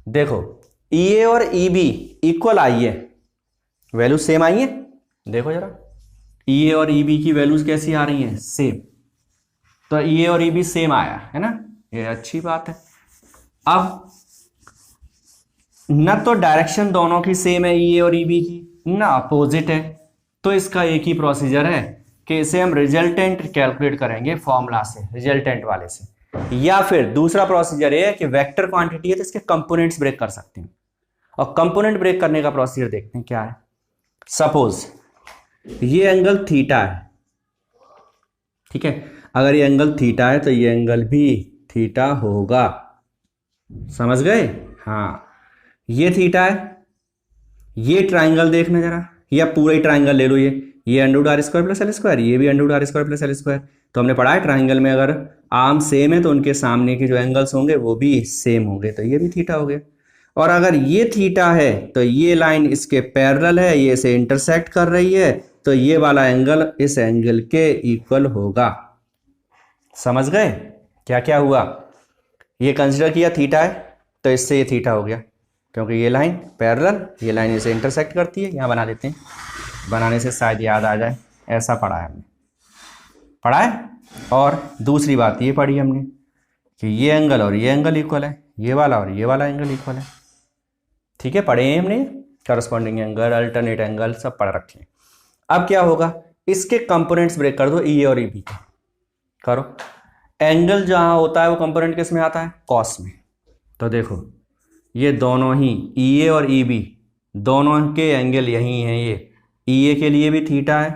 देखो ई ए और ई बी इक्वल आई है, वैल्यू सेम आई है। देखो जरा ई ए और ई बी की वैल्यूज कैसी आ रही हैं? सेम। तो ई ए और ई बी सेम आया है ना, ये अच्छी बात है। अब न तो डायरेक्शन दोनों की सेम है ई ए और ई बी की, ना अपोजिट है, तो इसका एक ही प्रोसीजर है कि इसे हम रिजल्टेंट कैलकुलेट करेंगे फॉर्मूला से, रिजल्टेंट वाले से। या फिर दूसरा प्रोसीजर ये है कि वेक्टर क्वांटिटी है तो इसके कंपोनेंट्स ब्रेक कर सकते हैं, और कंपोनेंट ब्रेक करने का प्रोसीजर देखते हैं क्या है। सपोज ये एंगल थीटा है, ठीक है, अगर ये एंगल थीटा है तो ये एंगल भी थीटा होगा, समझ गए? हाँ, ये थीटा है, ये ट्राइंगल देखना जरा, या पूरा ही ट्राइंगल ले लो, ये under root R square plus L square, ये भी under root R square plus L square. तो हमने पढ़ा है ट्राइंगल में अगर आर्म सेम है तो उनके सामने के जो एंगल्स होंगे वो भी सेम होंगे, तो ये भी थीटा हो गया। और अगर ये थीटा है तो ये लाइन इसके पैरेलल है, ये इसे इंटरसेक्ट कर रही है, तो ये वाला एंगल इस एंगल के इक्वल होगा। समझ गए क्या क्या हुआ? ये कंसिडर किया थीटा है तो इससे ये थीटा हो गया, क्योंकि ये लाइन पैरेलल, ये लाइन इसे इंटरसेक्ट करती है। यहाँ बना देते हैं, बनाने से शायद याद आ जाए, ऐसा पढ़ा है हमने, पढ़ा है। और दूसरी बात ये पढ़ी हमने कि ये एंगल और ये एंगल इक्वल है, ये वाला और ये वाला एंगल इक्वल है, ठीक है, पढ़े हैं हमने। करस्पॉन्डिंग एंगल, अल्टरनेट एंगल सब पढ़ रखे हैं। अब क्या होगा? इसके कंपोनेंट्स ब्रेक कर दो, ई ए और ई बी के करो। एंगल जहाँ होता है वो कंपोनेंट किस में आता है? कॉस में। तो देखो ये दोनों ही ई ए और ई बी दोनों के एंगल यही हैं। ये ई ए के लिए भी थीटा है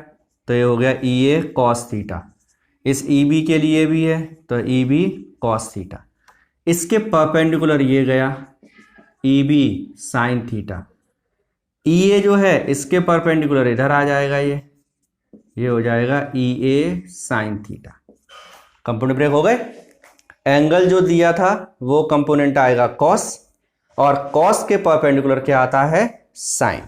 तो ये हो गया ई ए कॉस थीटा, इस ई बी के लिए भी है तो ई बी कॉस थीटा, इसके परपेंडिकुलर ये गया ई बी साइन थीटा, ई ए जो है इसके परपेंडिकुलर इधर आ जाएगा, ये हो जाएगा E A sine theta. Component break हो गए। एंगल जो दिया था वो कंपोनेंट आएगा कॉस, और कॉस के परपेंडिकुलर क्या आता है? साइन।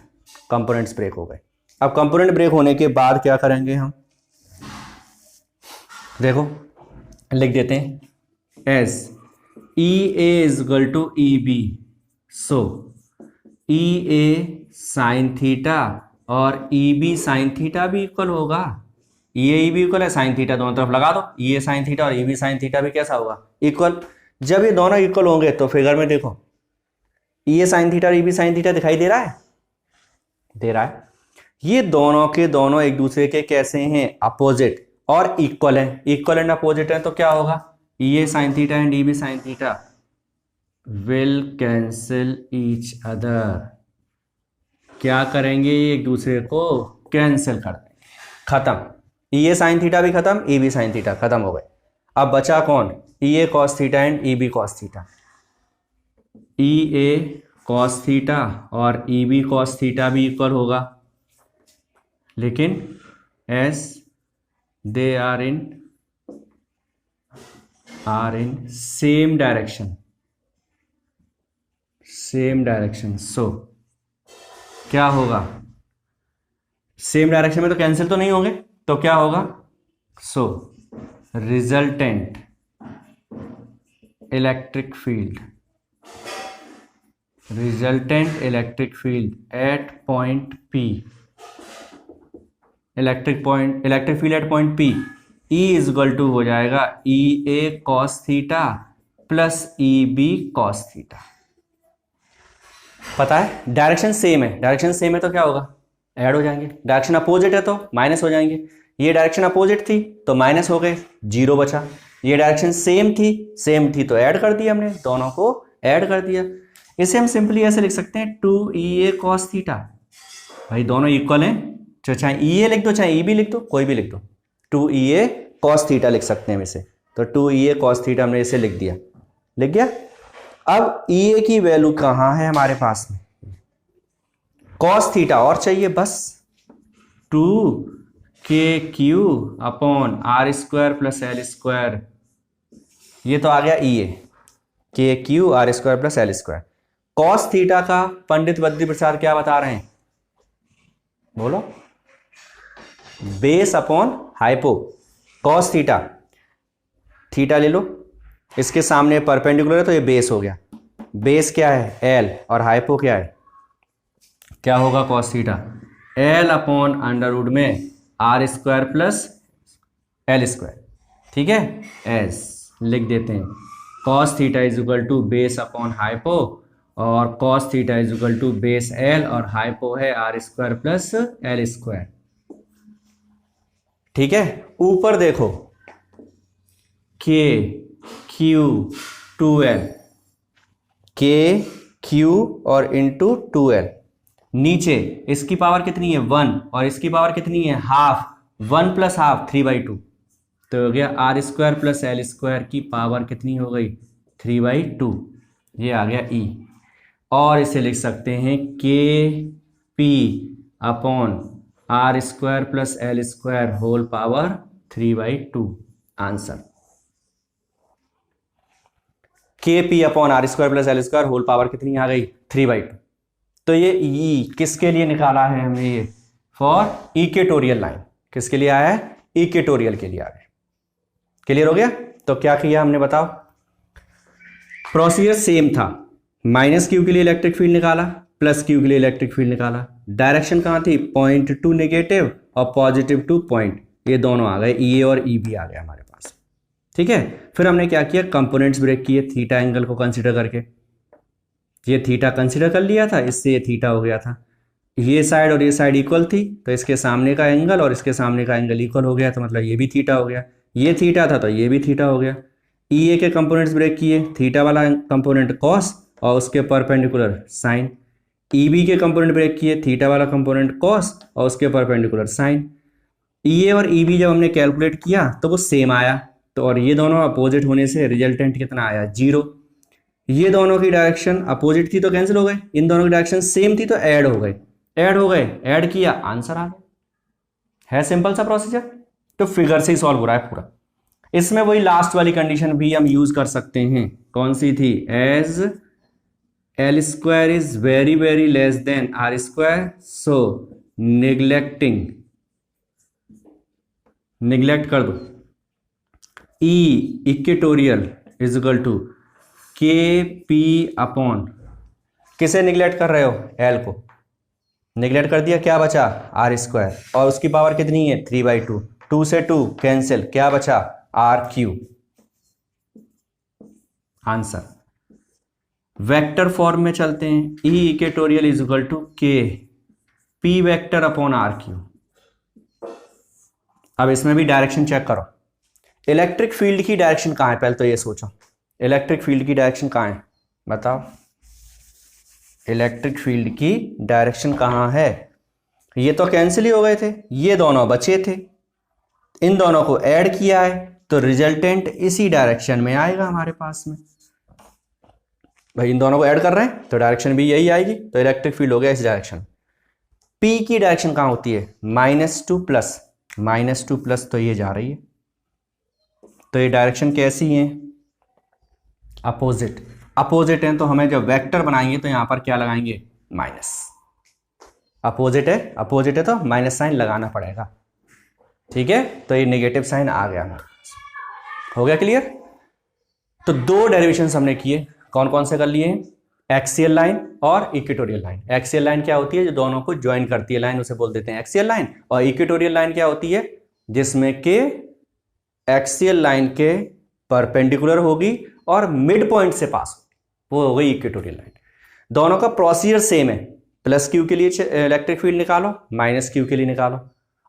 कंपोनेंट्स ब्रेक हो गए। अब कंपोनेंट ब्रेक होने के बाद क्या करेंगे हम? देखो लिख देते हैं as E A is equal to E B, so E A sine theta और ई बी साइन थीटा भी इक्वल होगा। ई ए बी इक्वल है, साइन थीटा दोनों तरफ लगा दो, ई ए साइन थीटा और ई बी साइन थीटा भी कैसा होगा? इक्वल। जब ये दोनों इक्वल होंगे तो फिगर में देखो ई ए साइन थीटा और ई बी साइन थीटा दिखाई दे रहा है? दे रहा है। ये दोनों के दोनों एक दूसरे के कैसे हैं? अपोजिट और इक्वल है। इक्वल एंड अपोजिट है तो क्या होगा? E A sine theta and E B sine theta will cancel each other. क्या करेंगे? एक दूसरे को कैंसिल कर देंगे, खत्म। ई ए साइन थीटा भी खत्म, ई बी साइन थीटा खत्म हो गए। अब बचा कौन? E A cos theta and E B cos theta. E A cos theta और ई बी कॉस थीटा भी इक्वल होगा, लेकिन as they are in same direction, so क्या होगा? सेम डायरेक्शन में तो कैंसिल तो नहीं होंगे, तो क्या होगा? So resultant electric field at point P, electric field at point P E is equal to हो जाएगा E A cos theta plus E B cos theta. पता है डायरेक्शन सेम है तो क्या होगा? ऐड हो जाएंगे। डायरेक्शन अपोजिट है तो माइनस हो जाएंगे। ये डायरेक्शन अपोजिट थी तो माइनस हो गए, जीरो बचा। ये डायरेक्शन सेम थी तो ऐड कर दिया हमने, दोनों को ऐड कर दिया। इसे हम सिंपली ऐसे लिख सकते हैं 2EA cos थीटा। भाई दोनों इक्वल हैं, चाहे ई ए लिख दो चाहे ई बी लिख दो, कोई भी लिख दो, 2EA cos थीटा लिख सकते हैं हम इसे। तो 2EA cos थीटा हमने इसे लिख दिया, लिख गया। अब EA की वैल्यू कहाँ है हमारे पास में, cos थीटा और चाहिए बस 2KQ upon R square plus L square, ये तो आ गया EA, KQ R square plus L square. cos theta का पंडित बद्री प्रसाद क्या बता रहे हैं, बोलो, base upon hypo. cos theta, theta ले लो, इसके सामने परपेंडिकुलर है तो ये बेस हो गया, बेस क्या है L और हाइपो क्या है, क्या होगा cos theta, L upon under root में R square plus L square, ठीक है, एस लिख देते हैं। cos theta is equal to base upon hypo, और cos theta is equal to base L और हाइपो है R square plus L square, ठीक है। ऊपर देखो के क्यू 2L, के क्यू और इंटू 2L, नीचे इसकी पावर कितनी है 1 और इसकी पावर कितनी है हाफ, 1 प्लस हाफ 3/2, तो हो गया R square plus L square की पावर कितनी हो गई 3/2, ये आ गया E। और इसे लिख सकते हैं K P upon R square plus L square whole power 3/2, answer K P upon R square plus L square whole power कितनी आ गई 3/2। तो ये ई किसके लिए निकाला है हमने, ये फॉर इक्वेटोरियल लाइन, किसके लिए आया है, इक्वेटोरियल के लिए आ गया। क्लियर हो गया। तो क्या किया हमने बताओ, प्रोसीजर सेम था, माइनस क्यू के लिए इलेक्ट्रिक फील्ड निकाला, प्लस क्यू के लिए इलेक्ट्रिक फील्ड निकाला, डायरेक्शन कहाँ थी, पॉइंट टू नेगेटिव और पॉजिटिव टू पॉइंट, ये दोनों आ गए, ई और ई भी आ गया हमारे पास, ठीक है। फिर हमने क्या किया, कंपोनेंट्स ब्रेक किए थीटा एंगल को कंसीडर करके, ये थीटा कंसीडर कर लिया था, इससे ये थीटा हो गया था, ये साइड और ये साइड इक्वल थी तो इसके सामने का एंगल और इसके सामने का एंगल इक्वल हो गया, तो मतलब ये भी थीटा हो गया, ये थीटा था तो ये भी थीटा हो गया। ई ए के कंपोनेंट्स ब्रेक किए, थीटा वाला कंपोनेंट कॉस और उसके परपेंडिकुलर साइन, ई बी के कंपोनेंट ब्रेक किए, थीटा वाला कंपोनेंट कॉस और उसके परपेंडिकुलर साइन। ई ए और ई बी जब हमने कैलकुलेट किया तो वो सेम आया, तो और ये दोनों अपोजिट होने से रिजल्टेंट कितना आया 0। ये दोनों की डायरेक्शन अपोजिट थी तो कैंसिल हो गए, इन दोनों की डायरेक्शन सेम थी तो ऐड हो गए, ऐड हो गए, ऐड किया, आंसर आ गया। है सिंपल सा प्रोसीजर, तो फिगर से ही सॉल्व हो रहा है पूरा। इसमें वही लास्ट वाली कंडीशन भी हम यूज कर सकते हैं, कौन सी थी, as L square is very very less than R square, so neglect कर दो, E equatorial is equal to K P upon, किसे निगलेक्ट कर रहे हो, एल को निगलेक्ट कर दिया, क्या बचा आर स्क्वायर और उसकी पावर कितनी है 3/2, 2 से 2 कैंसिल, क्या बचा R cube, answer. Vector form में चलते हैं, E equatorial is equal to K P vector upon R cube. अब इसमें भी डायरेक्शन चेक करो, इलेक्ट्रिक फील्ड की डायरेक्शन कहां है, पहले तो ये सोचो इलेक्ट्रिक फील्ड की डायरेक्शन कहां है, बताओ इलेक्ट्रिक फील्ड की डायरेक्शन कहां है। ये तो कैंसिल ही हो गए थे, ये दोनों बचे थे, इन दोनों को ऐड किया है तो रिजल्टेंट इसी डायरेक्शन में आएगा हमारे पास में। भाई इन दोनों को ऐड कर रहे हैं तो डायरेक्शन भी यही आएगी, तो इलेक्ट्रिक फील्ड हो गया इस डायरेक्शन। पी की डायरेक्शन कहां होती है, -2 प्लस, -2 प्लस तो ये जा रही है, तो ये डायरेक्शन कैसी है, अपोजिट, अपोजिट है तो हमें जब वेक्टर बनाएंगे तो यहां पर क्या लगाएंगे, माइनस, अपोजिट है तो माइनस साइन लगाना पड़ेगा, ठीक है। तो ये नेगेटिव साइन आ गया हमारे पास, हो गया क्लियर। तो दो डेरिवेशंस हमने किए, कौन कौन से कर लिए हैं, एक्सियल लाइन और इक्वेटोरियल लाइन। एक्सियल लाइन क्या होती है, जो दोनों को ज्वाइन करती है लाइन, उसे बोल देते हैं एक्सियल लाइन। और इक्वेटोरियल लाइन क्या होती है, जिसमें के एक्सियल लाइन के परपेंडिकुलर होगी और मिड पॉइंट से पास होगी, वो हो गई इक्वेटोरियल लाइन। दोनों का प्रोसीजर सेम है, प्लस क्यू के लिए इलेक्ट्रिक फील्ड निकालो, माइनस क्यू के लिए निकालो,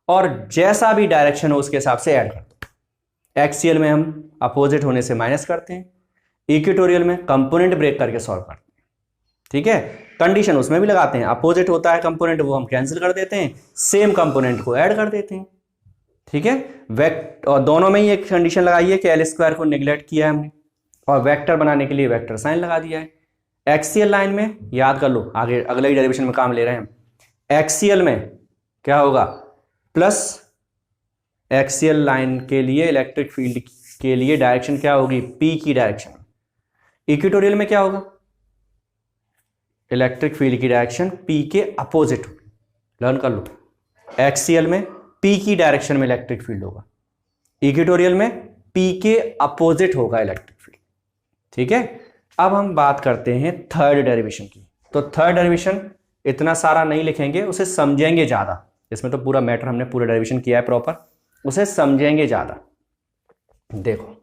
और जैसा भी डायरेक्शन हो उसके हिसाब से ऐड कर दो। एक्सियल में हम अपोजिट होने से माइनस करते हैं, इक्वेटोरियल में कंपोनेंट ब्रेक करके सॉल्व करते हैं, ठीक है। कंडीशन उसमें भी लगाते हैं, अपोजिट होता है कंपोनेंट वो हम कैंसिल कर देते हैं, सेम कंपोनेंट को ऐड कर देते हैं, ठीक है। और दोनों में ही एक कंडीशन लगाई है कि एल स्क्वायर को नेग्लेक्ट किया है हमने, और वेक्टर बनाने के लिए वेक्टर साइन लगा दिया है। एक्सियल लाइन में याद कर लो, आगे अगले ही डेरिवेशन में काम ले रहे हैं हम। एक्सियल में क्या होगा, प्लस एक्सियल लाइन के लिए इलेक्ट्रिक फील्ड के लिए डायरेक्शन क्या होगी, पी की डायरेक्शन। इक्वेटोरियल में क्या होगा, इलेक्ट्रिक फील्ड की डायरेक्शन पी के अपोजिट होगी। लर्न कर लो, एक्सियल में पी की डायरेक्शन में इलेक्ट्रिक फील्ड होगा, इक्वेटोरियल में पी के अपोजिट होगा इलेक्ट्रिक फील्ड। ठीक है। अब हम बात करते हैं थर्ड डेरिवेशन की। तो थर्ड डेरिवेशन इतना सारा नहीं लिखेंगे, उसे समझेंगे ज्यादा। इसमें तो पूरा मैटर हमने पूरा डेरिवेशन किया है प्रॉपर, उसे समझेंगे ज्यादा। देखो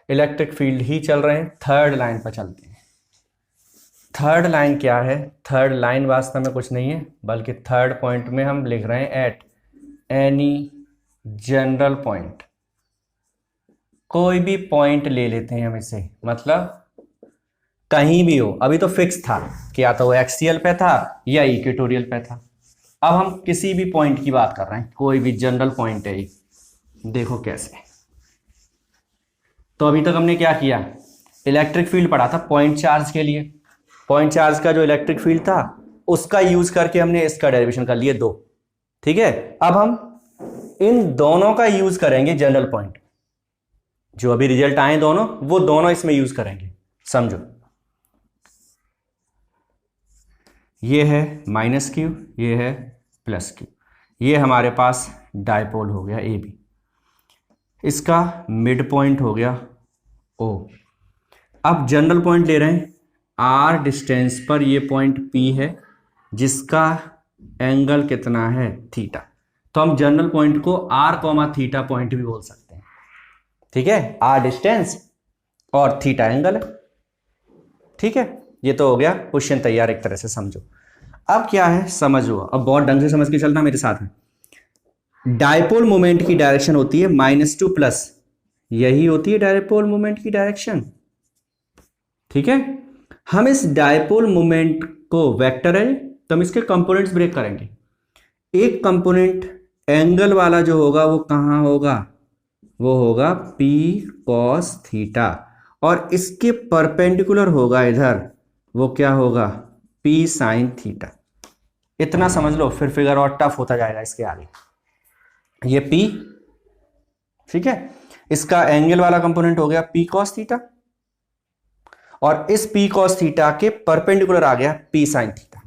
इलेक्ट्रिक फील्ड ही चल रहे हैं, थर्ड लाइन पर चलते हैं। थर्ड लाइन क्या है, थर्ड लाइन वास्तव में कुछ नहीं है, बल्कि थर्ड पॉइंट में हम लिख रहे हैं एट एनी जनरल पॉइंट। कोई भी पॉइंट ले लेते हैं हम इसे, मतलब कहीं भी हो। अभी तो फिक्स था कि या तो वो एक्सियल पे था या इक्वेटोरियल पे था। अब हम किसी भी पॉइंट की बात कर रहे हैं, कोई भी जनरल पॉइंट है। देखो कैसे, तो अभी तक हमने क्या किया, इलेक्ट्रिक फील्ड पढ़ा था पॉइंट चार्ज के लिए। पॉइंट चार्ज का जो इलेक्ट्रिक फील्ड था उसका यूज करके हमने इसका डेरिवेशन कर लिए 2। ठीक है। अब हम इन दोनों का यूज करेंगे जनरल पॉइंट, जो अभी रिजल्ट आए दोनों, वो दोनों इसमें यूज करेंगे। समझो, ये है माइनस क्यू, ये है प्लस क्यू। ये हमारे पास डायपोल हो गया ए बी, इसका मिड पॉइंट हो गया ओ। अब जनरल पॉइंट ले रहे हैं, आर डिस्टेंस पर ये पॉइंट पी है जिसका एंगल कितना है, थीटा। तो हम जनरल पॉइंट को आर कॉमा थीटा पॉइंट भी बोल सकते हैं। ठीक है, आर डिस्टेंस और थीटा एंगल है। ठीक है, ये तो हो गया क्वेश्चन तैयार एक तरह से, समझो। अब क्या है, समझो, अब बहुत ढंग से समझ के चलना मेरे साथ में। डायपोल मोमेंट की डायरेक्शन होती है -2 प्लस, यही होती है डायपोल मोमेंट की डायरेक्शन। ठीक है। हम इस डायपोल मोमेंट को वेक्टर है तो हम इसके कंपोनेंट्स ब्रेक करेंगे। एक कंपोनेंट एंगल वाला जो होगा वो कहां होगा, वो होगा P cos थीटा, और इसके परपेंडिकुलर होगा इधर, वो क्या होगा, P sin थीटा। इतना समझ लो, फिर फिगर और टफ होता जाएगा इसके आगे। ये P, ठीक है, इसका एंगल वाला कंपोनेंट हो गया P cos थीटा, और इस P cos थीटा के परपेंडिकुलर आ गया P sin थीटा।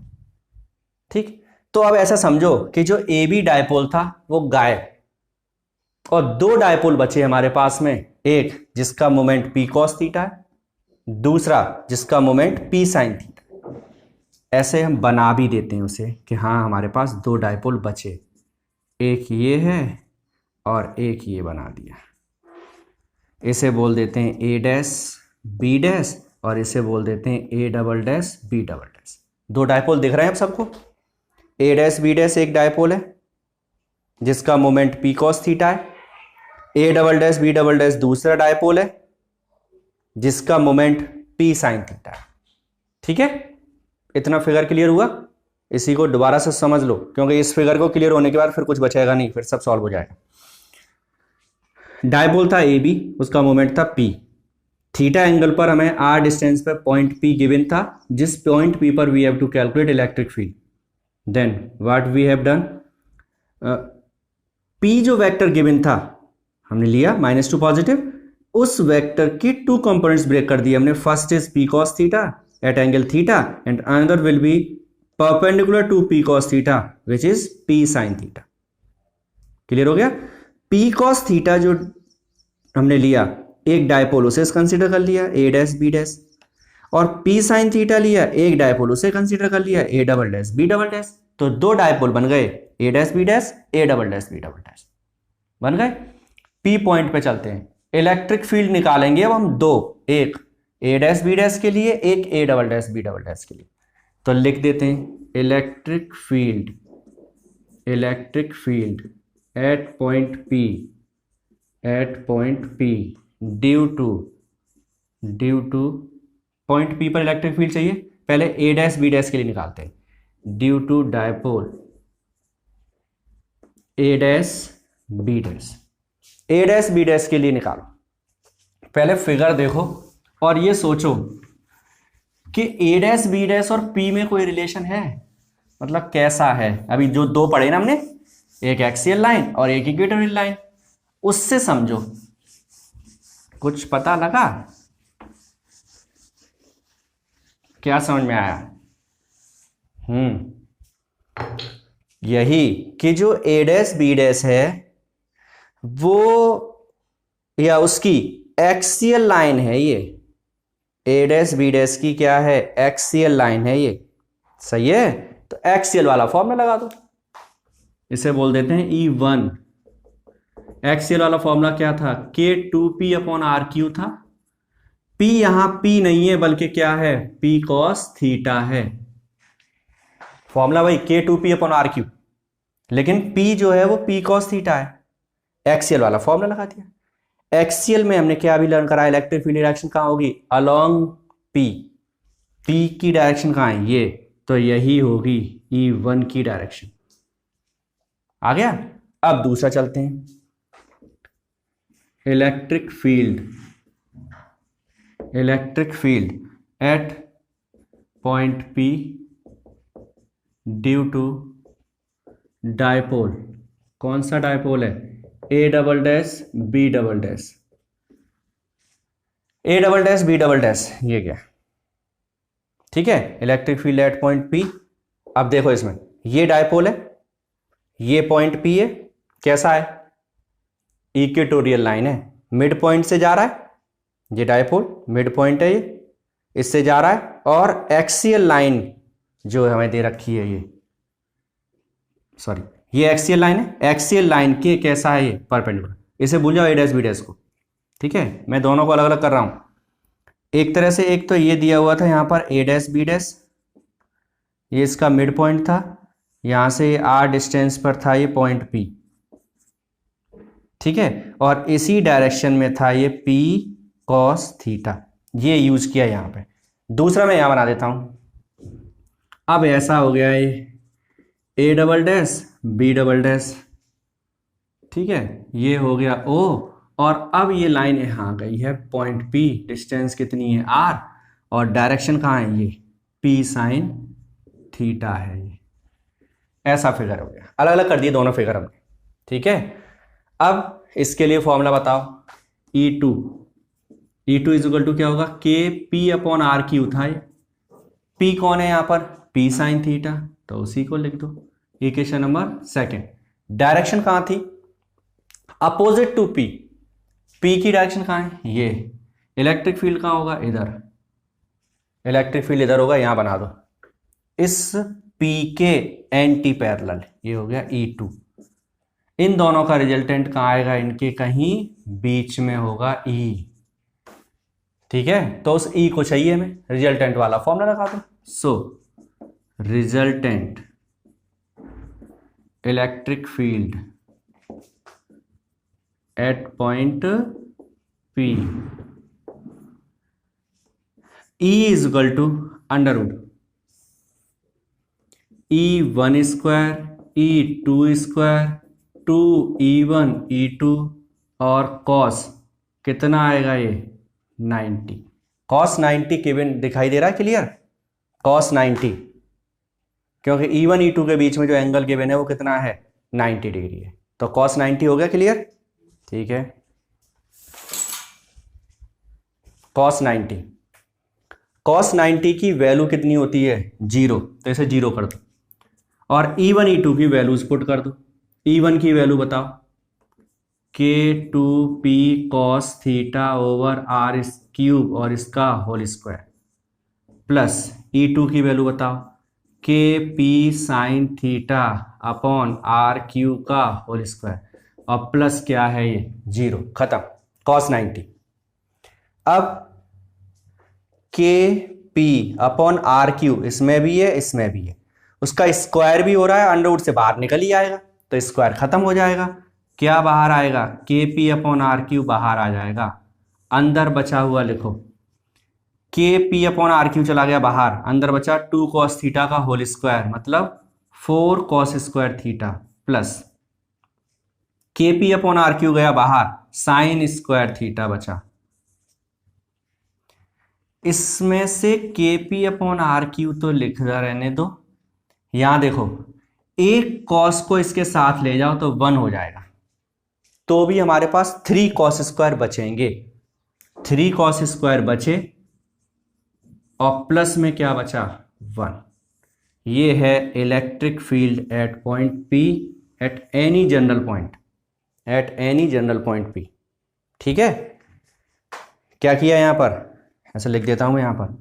ठीक, तो अब ऐसा समझो कि जो ए बी डायपोल था वो गायब, और 2 डायपोल बचे हमारे पास में, एक जिसका मोमेंट P cos थीटा है, दूसरा जिसका मोमेंट P sin थीटा। ऐसे हम बना भी देते हैं उसे कि हाँ हमारे पास 2 डायपोल बचे, एक ये है और एक ये बना दिया। इसे बोल देते हैं A डैश B डैश, और इसे बोल देते हैं A double dash B double dash. 2 dipole दिख रहे हैं अब सबको। A डैश B डैश एक डायपोल है जिसका मोमेंट P cos थीटा है, A double dash B double dash दूसरा डायपोल है जिसका मोमेंट P sin थीटा है। ठीक है, इतना फिगर क्लियर हुआ। इसी को दोबारा से समझ लो, क्योंकि इस फिगर को क्लियर होने के बाद फिर कुछ बचेगा नहीं, फिर सब सॉल्व हो जाएगा। डायपोल था ए बी, उसका मोमेंट था P, थीटा एंगल पर हमें R डिस्टेंस पर पॉइंट P गिवन था, जिस पॉइंट P पर we have to calculate electric field. Then what we have done, P जो वेक्टर गिवन था हमने लिया -2 पॉजिटिव, उस वेक्टर की 2 कंपोनेंट्स ब्रेक कर दिए हमने। First is P cos theta at angle theta, and another will be perpendicular to P cos theta which is P sin theta. Clear हो गया। P cos थीटा जो हमने लिया, एक डायपोल उसे कंसीडर कर लिया A डैश B डैश, और P sin थीटा लिया, एक डायपोल उसे कंसीडर कर लिया A double dash B double dash. तो 2 डायपोल बन गए, A dash B dash, A double dash B double dash बन गए। P पॉइंट पे चलते हैं, इलेक्ट्रिक फील्ड निकालेंगे अब हम 2, एक A डैश B डैश के लिए, एक A double dash B double dash के लिए। तो लिख देते हैं electric field at point P due to point P पर इलेक्ट्रिक फील्ड चाहिए, पहले A डैश B डैश के लिए निकालते हैं, due to dipole A dash B dash. A dash B dash के लिए निकालो, पहले फिगर देखो और ये सोचो कि ए डैश बी डैश और पी में कोई रिलेशन है, मतलब कैसा है। अभी जो दो पढ़े ना हमने, एक एक्सियल लाइन और एक इक्वेटोरियल लाइन, उससे समझो। कुछ पता लगा? क्या समझ में आया? यही कि जो ए डैश बी डैश है वो या उसकी एक्सियल लाइन है, ये ए डैश बी डैश की क्या है, एक्सियल लाइन है ये, सही है। तो एक्सियल वाला फॉर्मूला लगा दो, इसे बोल देते हैं E1। एक्सियल वाला फॉर्मूला क्या था, K2P/R क्यू था। P यहां P नहीं है बल्कि क्या है, P cos थीटा है। फॉर्मूला भाई K2P/R क्यू, लेकिन P जो है वो P cos थीटा है। एक्सियल वाला फॉर्मूला लगा दिया। एक्सियल में हमने क्या भी लर्न करा, इलेक्ट्रिक फील्ड डायरेक्शन कहां होगी, अलोंग P। P की डायरेक्शन कहां है, ये, तो यही होगी E1 की डायरेक्शन। आ गया? अब दूसरा चलते हैं, electric field at point P due to dipole. कौन सा डायपोल है, A double dash B double dash. A double dash B double dash, ये क्या, ठीक है। Electric field at point P। अब देखो इसमें ये डायपोल है, ये पॉइंट P है, कैसा है, इक्वेटोरियल लाइन है, मिड पॉइंट से जा रहा है। ये डायपोल मिड पॉइंट है, ये इससे जा रहा है। और एक्सियल लाइन जो हमें दे रखी है, ये सॉरी ये एक्सियल लाइन है, एक्सियल लाइन के कैसा है, ये परपेंडिकुलर। इसे भूल जाओ ए डैश बी डैश को, ठीक है। मैं दोनों को अलग अलग कर रहा हूं। एक तरह से एक तो ये दिया हुआ था यहां पर ए डैश बी डैश, ये इसका मिड पॉइंट था, यहां से r डिस्टेंस पर था ये पॉइंट P, ठीक है। और इसी डायरेक्शन में था ये P cos थीटा, ये यूज किया यहां पे। दूसरा मैं यहां बना देता हूं। अब ऐसा हो गया ये A double dash B double dash, ठीक है, ये हो गया O। और अब ये लाइन यहां गई है पॉइंट P, डिस्टेंस कितनी है R, और डायरेक्शन कहाँ है, ये P sin थीटा है। ये ऐसा फिगर हो गया, अलग अलग कर दिए दोनों फिगर हमने, ठीक है। अब इसके लिए फॉर्मूला बताओ, E2 इज इक्वल टू क्या होगा, KP/R क्यू था ये। P कौन है यहां पर, P sin थीटा, तो उसी को लिख दो, इक्वेशन नंबर सेकंड। डायरेक्शन कहां थी, अपोजिट टू P। P की डायरेक्शन कहां है, ये। इलेक्ट्रिक फील्ड कहां होगा, इधर। इलेक्ट्रिक फील्ड इधर होगा, यहां बना दो इस P के एंटी पैरेलल, ये हो गया E2। इन दोनों का रिजल्टेंट कहां आएगा, इनके कहीं बीच में होगा E, ठीक है। तो उस E को चाहिए हमें, रिजल्टेंट वाला फॉर्मूला लगा दो। So resultant electric field at point P, E is equal to under root E1 square E2 square 2E1 E2 और cos कितना आएगा, ये 90। cos 90 केबिन दिखाई दे रहा है, क्लियर, cos 90, क्योंकि E1 E2 के बीच में जो एंगल गिवन है वो कितना है, 90 डिग्री है। तो cos 90 हो गया, क्लियर, ठीक है। cos 90 की वैल्यू कितनी होती है, 0, तो इसे 0 कर दो। और E1 E2 की वैल्यूज पुट कर दो। E1 की वैल्यू बताओ, K2P cos theta over R cube और इसका होल स्क्वायर, प्लस E2 की वैल्यू बताओ, KP sine theta upon R cube का होल स्क्वायर, और प्लस क्या है, ये 0, खत्म, cos 90। अब KP अपॉन R क्यूब इसमें भी है, इसमें भी है, उसका स्क्वायर भी हो रहा है, अंडर रूट से बाहर निकल ही आएगा, तो स्क्वायर खत्म हो जाएगा। क्या बाहर आएगा, KP अपॉन R क्यूब बाहर आ जाएगा, अंदर बचा हुआ लिखो, KP अपॉन R क्यूब चला गया बाहर, अंदर बचा 2 cos थीटा का होल स्क्वायर, मतलब 4 cos स्क्वायर थीटा, प्लस के पी अपॉन आर क्यू गया बाहर, साइन स्क्वायर थीटा बचा। इसमें से के पी अपॉन आर क्यू तो लिखना रहने दो। यहां देखो, एक कॉस को इसके साथ ले जाओ तो 1 हो जाएगा, तो भी हमारे पास 3 कॉस स्क्वायर बचेंगे। 3 कॉस स्क्वायर बचे और प्लस में क्या बचा, 1। ये है electric field at point P eight any general point, eight any general point P। ठीक है, क्या किया यहां पर, ऐसा लिख देता हूं यहां पर,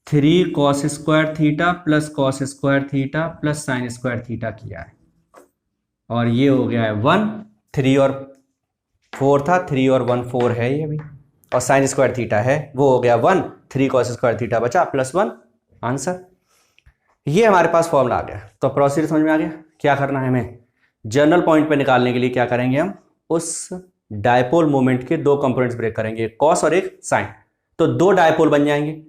3 cos square theta plus cos square theta plus sine square theta किया है, और ये हो गया है 1। 3 और 4 था, 3 और 1 4 है ये भी, और साइन स्क्वायर थीटा है वो हो गया 1। 3 कॉस स्क्वायर थीटा बचा प्लस 1, आंसर। ये हमारे पास फॉर्मूला आ गया। तो प्रोसीजर समझ में आ गया। क्या करना है हमें, जनरल पॉइंट पे निकालने के लिए क्या करेंगे हम, उस डायपोल मोमेंट के 2 कंपोनेंट्स ब्रेक करेंगे, एक कॉस और एक साइन। तो 2 डायपोल बन जाएंगे,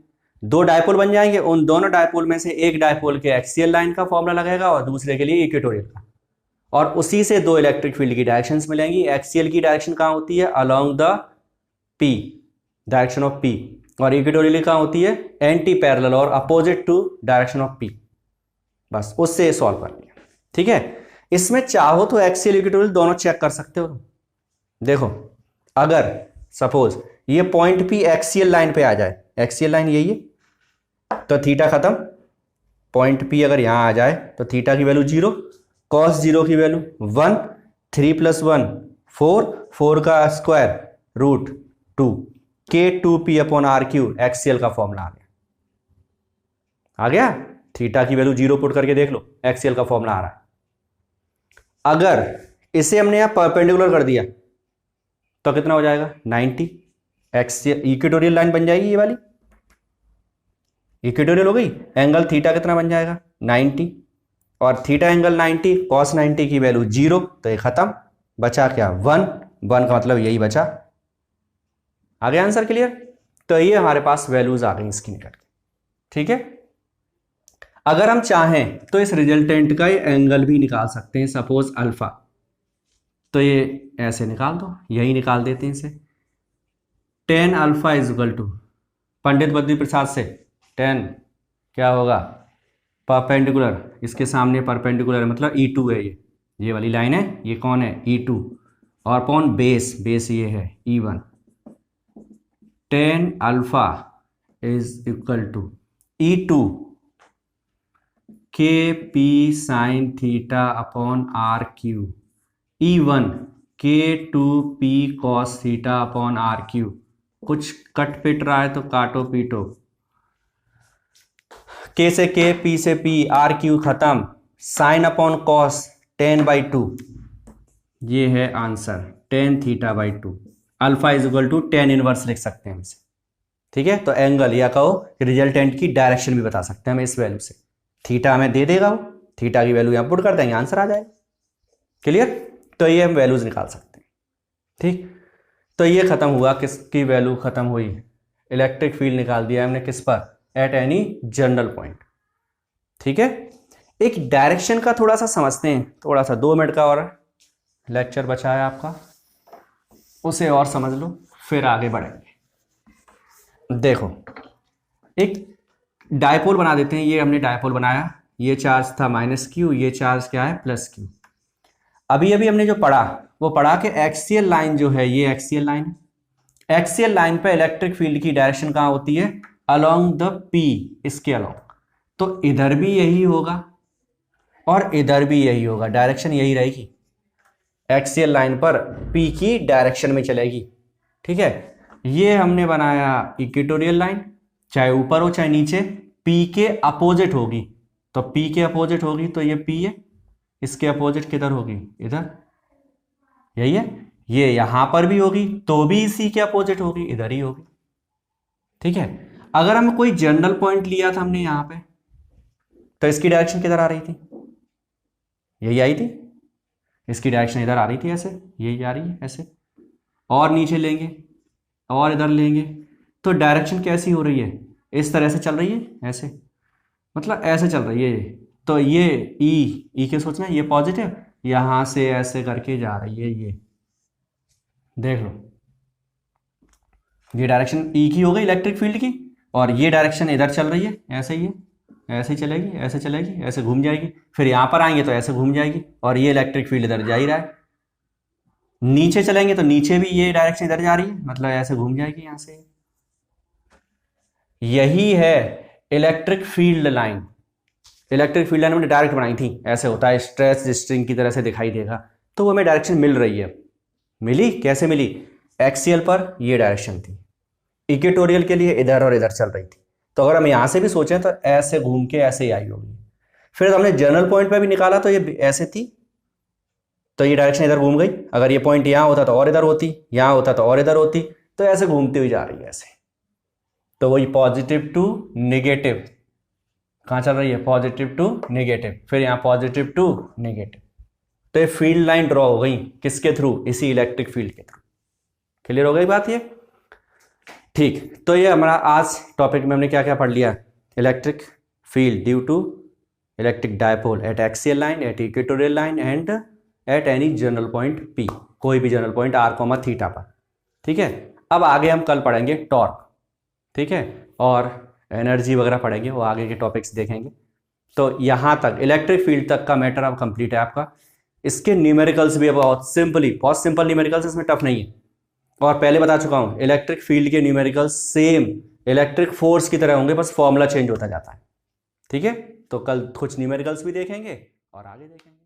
2 डायपोल बन जाएंगे। उन दोनों डायपोल में से एक डायपोल के एक्सियल लाइन का फॉर्मूला लगेगा और दूसरे के लिए इक्वेटोरियल का, और उसी से 2 इलेक्ट्रिक फील्ड की डायरेक्शंस मिलेंगी। एक्सियल की डायरेक्शन कहाँ होती है, along the P, direction of P, और इक्वेटोरियल कहाँ होती है, एंटी पैरेलल और opposite to direction of P। बस उससे सॉल्व कर लिया। ठीक है, इसमें चाहो तो एक्सियल इक्वेटोरियल दोनों चेक कर सकते हो। देखो, अगर सपोज ये पॉइंट P एक्सियल लाइन पे आ जाए, एक्सियल लाइन यही है, तो थीटा खत्म। पॉइंट P अगर यहां आ जाए तो थीटा की वैल्यू 0, कॉस 0 की वैल्यू 1, 3 + 1 4, 4 का square √2, K2P upon R cube axial का फॉर्मूला आ गया। थीटा की वैल्यू 0 पुट करके देख लो, एक्सियल का फॉर्मूला आ रहा है। अगर इसे हमने यहां परपेंडिकुलर कर दिया तो कितना हो जाएगा, 90। एक्सियल इक्वेटोरियल लाइन बन जाएगी, ये वाली इक्वेटोरियल हो गई। एंगल थीटा कितना बन जाएगा, 90, और थीटा एंगल 90, कॉस 90 की वैल्यू 0, तो ये खत्म। बचा क्या, 1। 1 का मतलब यही बचा। आ गया आंसर क्लियर। तो ये हमारे पास वैल्यूज आ गई इसकी निकल के। ठीक है, अगर हम चाहें तो इस रिजल्टेंट का ये एंगल भी निकाल सकते हैं, सपोज अल्फा, तो ये ऐसे निकाल दो, यही निकाल देते हैं इसे। tan अल्फा = पंडित बद्री प्रसाद से 10 क्या होगा, परपेंडिकुलर, इसके सामने परपेंडिकुलर मतलब E2 है, ये वाली लाइन है, ये कौन है, E2, और अपॉन बेस, बेस ये है E1। tan alpha = E2 KP sine theta upon R Q, E1 K2P cos theta upon R Q. कुछ कट पिट रहा है तो काटो पीटो, K से K, P से P, आर क्यू खत्म, साइन अपॉन कॉस 10/2, ये है answer, tan θ/2। Alpha = tan inverse लिख सकते हैं इसे। ठीक है, तो एंगल या कहो रिजल्टेंट की डायरेक्शन भी बता सकते हैं हम इस वैल्यू से। थीटा हमें दे देगा, वो थीटा की वैल्यू यहां पुट कर देंगे, आंसर आ जाएगा। क्लियर, तो ये हम वैल्यूज निकाल सकते हैं। ठीक, तो ये खत्म हुआ, किसकी वैल्यू खत्म हुई, इलेक्ट्रिक फील्ड निकाल दिया हमने किस पर, एट एनी जनरल पॉइंट। ठीक है, एक डायरेक्शन का थोड़ा सा समझते हैं, थोड़ा सा 2 मिनट का और लेक्चर बचा है आपका, उसे और समझ लो फिर आगे बढ़ेंगे। देखो, एक डायपोल बना देते हैं, ये हमने डायपोल बनाया, ये चार्ज था -q, ये चार्ज क्या है, +q। अभी अभी हमने जो पढ़ा वो पढ़ा कि एक्सियल लाइन जो है, ये एक्सियल लाइन है, एक्सियल लाइन पे इलेक्ट्रिक फील्ड की डायरेक्शन कहाँ होती है, अलोंग द P, इसके अलोंग। तो इधर भी यही होगा और इधर भी यही होगा, डायरेक्शन यही रहेगी, एक्सियल लाइन पर P की डायरेक्शन में चलेगी। ठीक है, ये हमने बनाया इक्वेटोरियल लाइन, चाहे ऊपर हो चाहे नीचे, P के अपोजिट होगी, तो P के अपोजिट होगी तो ये P है, इसके अपोजिट किधर होगी, इधर, यही है। ये यहां पर भी होगी तो भी इसी के अपोजिट होगी, इधर ही होगी। ठीक है, अगर हम कोई जनरल पॉइंट लिया था हमने यहां पे, तो इसकी डायरेक्शन किधर आ रही थी, यही आई थी, इसकी डायरेक्शन इधर आ रही थी, ऐसे यही आ रही है ऐसे, और नीचे लेंगे और इधर लेंगे तो डायरेक्शन कैसी हो रही है, इस तरह से चल रही है, ऐसे, मतलब ऐसे चल रही है। तो ये ई के सोचना, ये पॉजिटिव, यहाँ से ऐसे करके जा रही है, ये देख लो, ये डायरेक्शन ई की हो गई इलेक्ट्रिक फील्ड की, और ये डायरेक्शन इधर चल रही है, ऐसे ही है, ऐसे ही चलेगी, ऐसे चलेगी, ऐसे घूम जाएगी, फिर यहाँ पर आएंगे तो ऐसे घूम जाएगी, और ये इलेक्ट्रिक फील्ड इधर जा ही रहा है। नीचे चलेंगे तो नीचे भी ये डायरेक्शन इधर जा रही है, मतलब ऐसे घूम जाएगी यहाँ से। यही है electric field line. Electric field line हमने डायरेक्ट बनाई थी, ऐसे होता है, स्ट्रेच स्ट्रिंग की तरह से दिखाई देगा, तो वो हमें डायरेक्शन मिल रही है। मिली, कैसे मिली? एक्सियल पर ये डायरेक्शन थी, इक्वेटोरियल के लिए इधर और इधर चल रही थी, तो अगर हम यहाँ से भी सोचें तो ऐसे घूम के ऐसे ही आई होगी। फिर हमने जनरल पॉइंट पे भी निकाला तो ये ऐसे थी, तो ये डायरेक्शन इधर घूम गई। अगर ये पॉइंट यहाँ होता तो और इधर होती, यहाँ होता तो और इधर होती, तो ऐसे घूमती हुई जा रही है ऐसे। तो वही पॉजिटिव टू नेगेटिव, कहाँ चल रही है? पॉजिटिव टू नेगेटिव, फिर यहाँ पॉजिटिव टू नेगेटिव। तो ये फील्ड लाइन ड्रॉ हो गई, किसके थ्रू? इसी इलेक्ट्रिक फील्ड के थ्रू। क्लियर हो गई बात ये? ठीक, तो ये हमारा आज टॉपिक में हमने क्या क्या पढ़ लिया? Electric field due to electric dipole at axial line, at equatorial line and at any general point P, कोई भी जनरल पॉइंट r, थीटा पर। ठीक है, अब आगे हम कल पढ़ेंगे टॉर्क, ठीक है, और एनर्जी वगैरह पढ़ेंगे, वो आगे के टॉपिक्स देखेंगे। तो यहाँ तक इलेक्ट्रिक फील्ड तक का मैटर अब कंप्लीट है आपका। इसके न्यूमेरिकल्स भी बहुत सिंपल न्यूमेरिकल्स, इसमें टफ नहीं है, और पहले बता चुका हूँ इलेक्ट्रिक फील्ड के न्यूमेरिकल्स सेम इलेक्ट्रिक फोर्स की तरह होंगे, बस फॉर्मूला चेंज होता जाता है। ठीक है, तो कल कुछ न्यूमेरिकल्स भी देखेंगे और आगे देखेंगे।